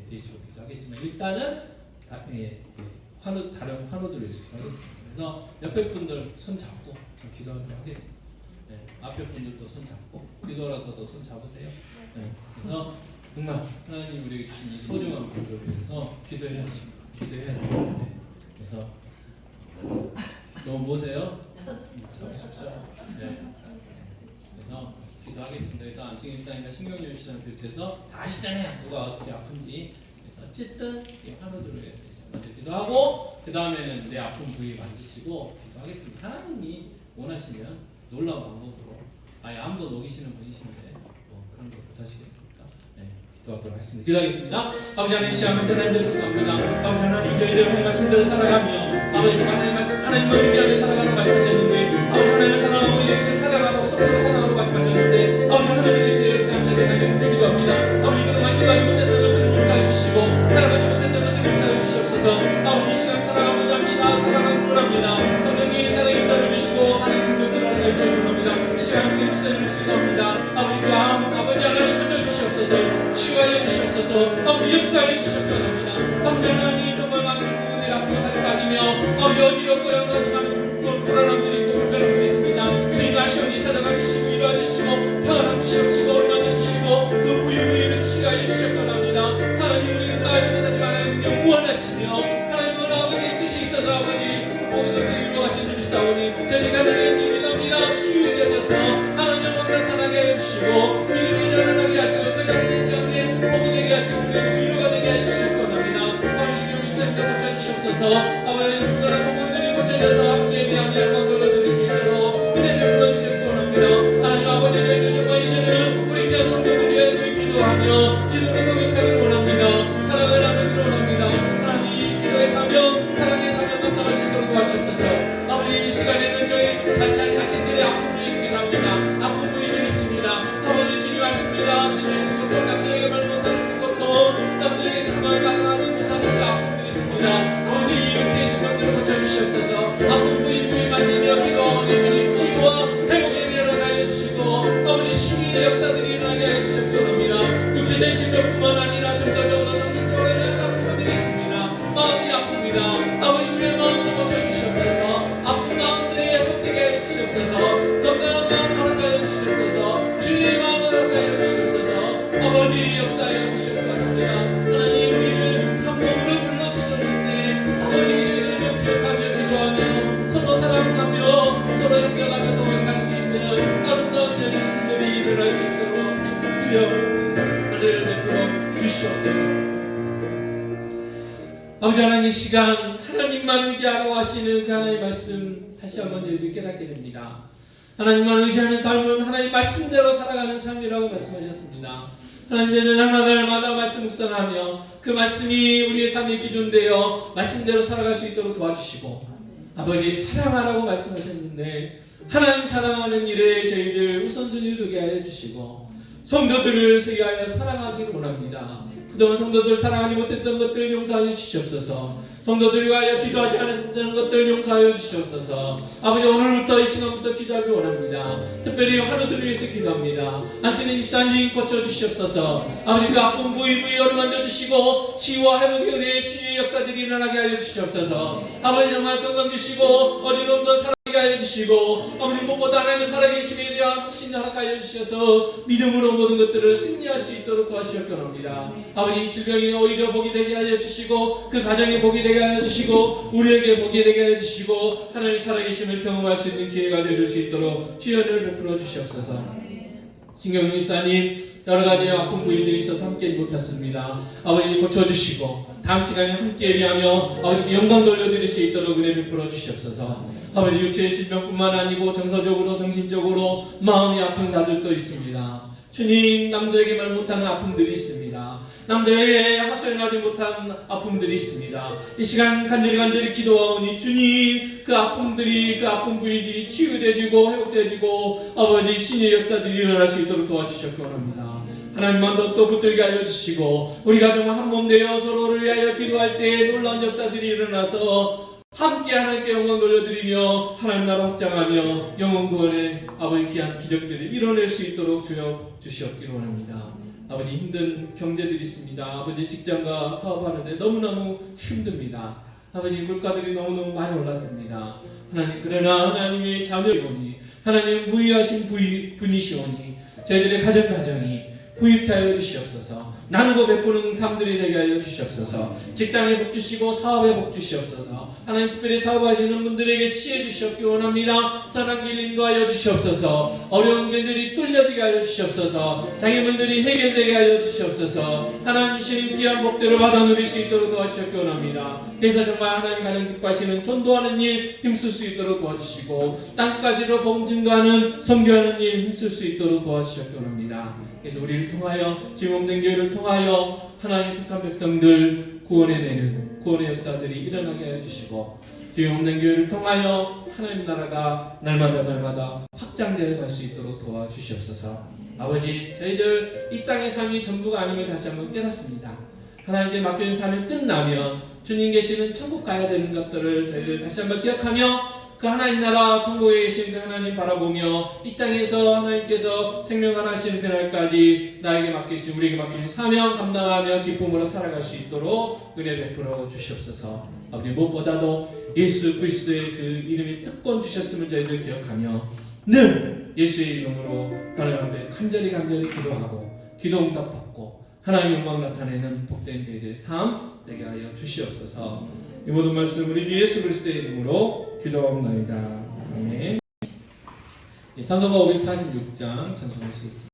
대시고 기도하겠지만 일단은 다른 환우들을 기도하겠습니다. 그래서 옆에 분들 손 잡고 좀 기도하도록 하겠습니다. 앞에 분들도 손 잡고 뒤돌아서도 손 잡으세요. 그래서 정말 하나님 우리에게 주신 이 소중한 분들을 위해서 기도해야죠. 그래서 너무 보세요. 잡으십시오. 그래서 기도하겠습니다. 그래서 안칭 일사님과 신경률 씨랑 비롯해서 다 아시잖아요. 누가 어떻게 아픈지. 그래서 어쨌든 이 환우들을 위해서 먼저 기도하고 그 다음에는 내 아픈 부위 만지시고 기도하겠습니다. 하나님이 원하시면 놀라운 방법으로 암도 녹이시는 분이신데 그런 거 못하시겠습니까? 기도하도록 하겠습니다. 기도하겠습니다. 아버지 하나님 시간을 떠난지를 기도합니다. 아버지 하나님 저희들 말씀대로 살아가며 아버지 하나님 하나님을 의지하며 살아가는 말씀하셨는데 아버지 하나님을 사랑하고 예수를 사랑하고 성도를 사랑하고 말씀하셨는데 아버지 하나님의 시대를 사랑하게 하나님 기도합니다. 아버지 그동안 기도하지 못했던 것들을 용서해 주시고 살아가지 못했던 것들을 용서해 주시옵소서. 아버지 이 시간 사랑하고자 합니다. 사랑하고 원합니다. 성령님 사랑의 인도를 주시고 사랑의 능력을 하나님 주시기 원합니다. 이 시간 주님 주시는 기도합니다. 아버지 하나님 고쳐주시옵소서. 치유하여 주시옵소서. 아버지 역사하여 주시옵소서. 아버지 하나님 정말 많은 부분에 아프고 살이 빠지며 아버지 어디로 끌어가고 많은 불안함들이 있고 불편함들이 있습니다. 주님 아시오니 찾아가 주시고 위로해 주시고 평안함 주시옵시고 얼마나 주시고 그 부유부유를 치유하여 주시옵소서. 하나님 우리는 나의 하나님 영원하시며 하나님은 아버지의 뜻이 있어서 아버지 모든 것들을 이루어가시는 줄 사오니 저희가 드리는 기도합니다. 주의 되어서 하나님 영광 나타나게 해주시고 이름이 나타나게 하시고 그 자리에 정에 복이 되게 하시고 우리의 위로가 되게 해주실 겁니다. 아버지 우리 삶도 고쳐주시옵소서. 아버지 특별한 부분들이 고쳐져서 함께 예배하며 영광 돌려드릴 수 있도록 은혜를 불어주실 겁니다. 하나님 아버지 저희는 정말 이제는 우리 기도 성도들이 기도하며 기도를 고백하길 원합니다. 사랑을 나누기를 원합니다. 하나님 기도의 사명 사랑의 사명 감당할 수 있도록 도와주옵소서. 아버지 이 시간에는 저희 자신들의 아픔을 위해서 합니다. 아픈 부위들이 있습니다. 아버지 주님 아십니다. 주님 고통 남들에게 말 못하는 고통 남들에게 참아 말하지 못하는 그 아픔들이 있습니다. 아버지 이 육체의 질병들을 고쳐주시옵소서. 아픈 부위 만지며 기도하고 주님 치유와 회복에 일어나게 해주시고 아버지 신기의 역사들이 일어나게 해주시옵소서. 육체적인 질병뿐만 아니라 정서적으로 정신적으로 약한 부분들이 있습니다. 마음이 아픕니다. 아버지 우리의 마음도 고쳐주시옵소서. 아픈 마음들이 회복되게 해주시옵소서. 건강한 마음 허락하여 주시옵소서. 주님의 마음을 허락하여 주시옵소서. 아버지 역사하여 주시옵소서. 하나님 우리를 한 몸으로 불러주셨는데 아버지 우리를 기억하며 기도하며 서로 사랑하며 서로 연결하며 동행할 수 있는 아름다운 일들이 일어날 수 있도록 주여 은혜를 베풀어 주시옵소서. 아버지 하나님 이 시간 하나님만 의지하라고 하시는 그 하나님의 말씀 다시 한번 저희들이 깨닫게 됩니다. 하나님만 의지하는 삶은 하나님 말씀대로 살아가는 삶이라고 말씀하셨습니다. 하나님 저희는 날마다 말씀 묵상하며 그 말씀이 우리의 삶의 기준 되어 말씀대로 살아갈 수 있도록 도와주시고 아버지 사랑하라고 말씀하셨는데 하나님 사랑하는 일에 저희들 우선순위 두게 하여 주시고 성도들을 위하여 사랑하기를 원합니다. 그동안 성도들 사랑하지 못했던 것들 용서하여 주시옵소서. 성도들을 위하여 기도하지 않았던 것들 용서하여 주시옵소서. 아버지 오늘부터 이 시간부터 기도하길 원합니다. 특별히 환우들을 위해서 기도합니다. 안치는 집사님 고쳐주시옵소서. 아버지 그 아픈 부위 어루만져 주시고 치유와 회복의 은혜의 신의 역사들이 일어나게 하여 주시옵소서. 아버지 정말 건강 주시고 어지러움도 살아나게 하여 주시고 아버지 무엇보다 하나님의 살아계심에 대한 확신 허락하여 주셔서 믿음으로 모든 것들을 승리할 수 있도록 도와주시옵 원합니다. 아버지 질병이 오히려 복이 되게 하여 주시고 그 가정에 복이 되게 하여 주시고 우리에게 복이 되게 하여 주시고 하나님 살아계심을 경험할 수 있는 기회가 되줄 수 있도록 주연을 베풀어 주시옵소서. 신경용 일사님 여러가지 아픈 부위들이 있어서 함께 못했습니다. 아버지 고쳐주시고 다음 시간에 함께 예배하며 아버지 영광 돌려드릴 수 있도록 은혜 베풀어 주시옵소서. 아버지 육체의 질병뿐만 아니고 정서적으로 정신적으로 마음이 아픈 자들도 있습니다. 주님 남들에게 말 못하는 아픔들이 있습니다. 남들에게 하소연하지 못한 아픔들이 있습니다. 이 시간 간절히 기도하오니 주님 그 아픔들이 그 아픈 부위들이 치유되어지고 회복되어지고 아버지 신의 역사들이 일어날 수 있도록 도와주셨기 원합니다. 하나님만 더욱더 붙들게 하여 주시고 우리 가정은 한 몸 되어 서로를 위하여 기도할 때에 놀라운 역사들이 일어나서 함께 하나님께 영광 돌려드리며 하나님 나라 확장하며 영혼 구원의 아버지 귀한 기적들을 이뤄낼 수 있도록 주여 복 주시옵기를 원합니다. 아버지 힘든 경제들이 있습니다. 아버지 직장과 사업하는데 너무너무 힘듭니다. 아버지 물가들이 너무너무 많이 올랐습니다. 하나님 그러나 하나님의 자녀이오니 하나님 부유하신 분이시오니 저희들의 가정이 부유케 하여 주시옵소서. 나누고 베푸는 삶들이 되게 하여 주시옵소서. 직장에 복 주시고 사업에 복 주시옵소서. 하나님 특별히 사업하시는 분들에게 지혜 주시옵기 원합니다. 선한 길 인도하여 주시옵소서. 어려운 길들이 뚫려지게 하여 주시옵소서. 장애물들이 해결되게 하여 주시옵소서. 하나님 주시는 귀한 복들을 받아 누릴 수 있도록 도와주시옵기 원합니다. 그래서 정말 하나님 가장 기뻐하시는 전도하는 일 힘쓸 수 있도록 도와주시고 땅까지로 복음 증거하는 선교하는 일 힘쓸 수 있도록 도와주시옵기 원합니다. 그래서 우리를 통하여 지목된 교회를 통하여 하나님의 택한 백성들 구원해내는 구원의 역사들이 일어나게 하여 주시고 지목된 교회를 통하여 하나님 나라가 날마다 확장되어 갈 수 있도록 도와주시옵소서. 아버지 저희들 이 땅의 삶이 전부가 아님을 다시 한번 깨닫습니다. 하나님께 맡겨진 삶이 끝나면 주님 계시는 천국 가야 되는 것들을 저희들 다시 한번 기억하며 그 하나님 나라 천국에 계신 그 하나님 바라보며 이 땅에서 하나님께서 생명하시는 그날까지 나에게 맡기신 우리에게 맡기신 사명 감당하며 기쁨으로 살아갈 수 있도록 은혜 베풀어 주시옵소서. 아버지 무엇보다도 예수 그리스도의 그 이름의 특권 주셨음을 저희들 기억하며 늘 예수의 이름으로 하나님 앞에 간절히 기도하고 기도 응답 받고 하나님 영광 나타내는 복된 저희들의 삶 되게 하여 주시옵소서. 이 모든 말씀 우리 주 예수 그리스도의 이름으로 기도하옵나이다. 아멘. 찬송가 546장 찬송하시겠습니다.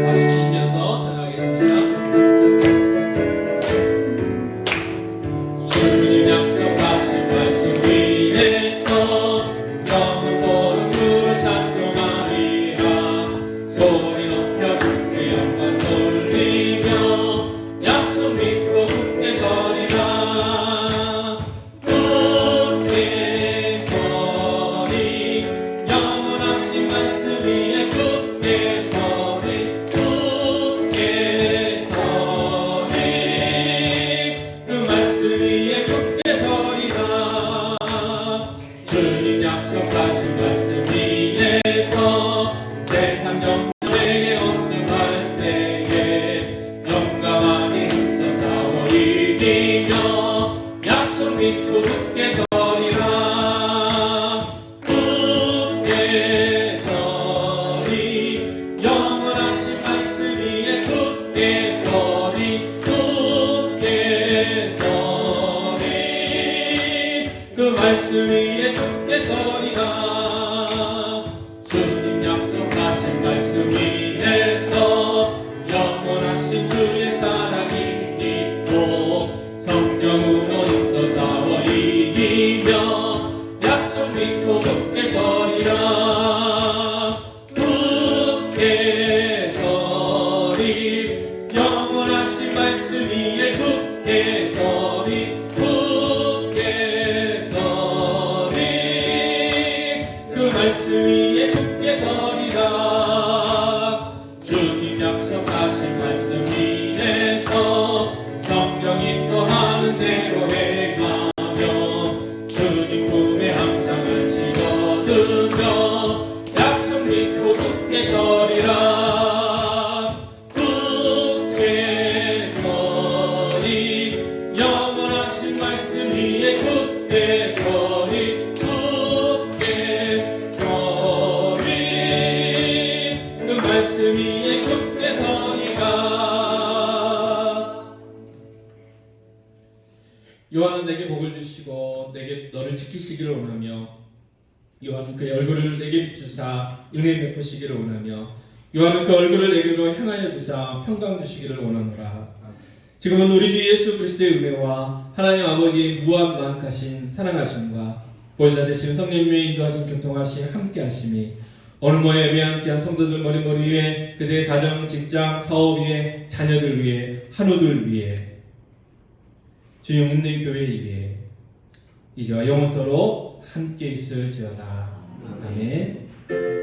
박수 치시면서 찬양하겠습니다. 주님 약속하신 말씀 위에서 영원토록 주를 찬송하리라. 소리 높여 주께 영광 돌리며 약속 믿고 굳게 서리라. 굳게 서리 영원하신 말씀 위에 굳게 서리 굳게 서리 그 말씀 위에 굳게 서리라. 주님 약속하신 말씀 위에서 세상 정령에게 억승할 때에 용감하게 힘써 싸워 이기며 약속 믿고 굳게 서리라. 굳게 서리 영원하신 말씀 위에 굳게 서리 굳게 서리 그 말씀 위에 굳게 서리라. 주님 약속하신 말씀 위에서 영원하신 주의 사랑이 있고 성령으로 힘써 싸워 이기며 약속 믿고 굳게 서리라. 굳게 서리 영원하신 말씀 위에 굳게 서리 굳게 서리 그 말씀 위에 굳게 서리라. 주님 약속하신 말씀 위에서 성령 인도하는 대로 행하며 주님 품에 항상 안식 얻으며 약속 믿고 굳게 서리라. 굳게 서리 영원하신 말씀 위에 굳게 서리 굳게 서리 그 말씀 위에 굳게 서리라. 요한은 내게 복을 주시고 내게 너를 지키시기를 원하며 요한은 그의 얼굴을 내게 비추사 은혜 베푸시기를 원하며 요한은 그 얼굴을 내게로 향하여 주사 평강 주시기를 원하노라. 지금은 우리 주 예수 그리스도의 은혜와 하나님 아버지의 무한 만하신 사랑하심과 보좌 되신 성령님의 인도하심 교통하심 함께하심이 어느 모에 예배한 귀한 성도들 머리머리 위에 그들의 가정, 직장, 사업 위에 자녀들 위에 한우들 위에 주님 없는 교회 위에 이제와 영원토록 함께 있을지어다. 아멘.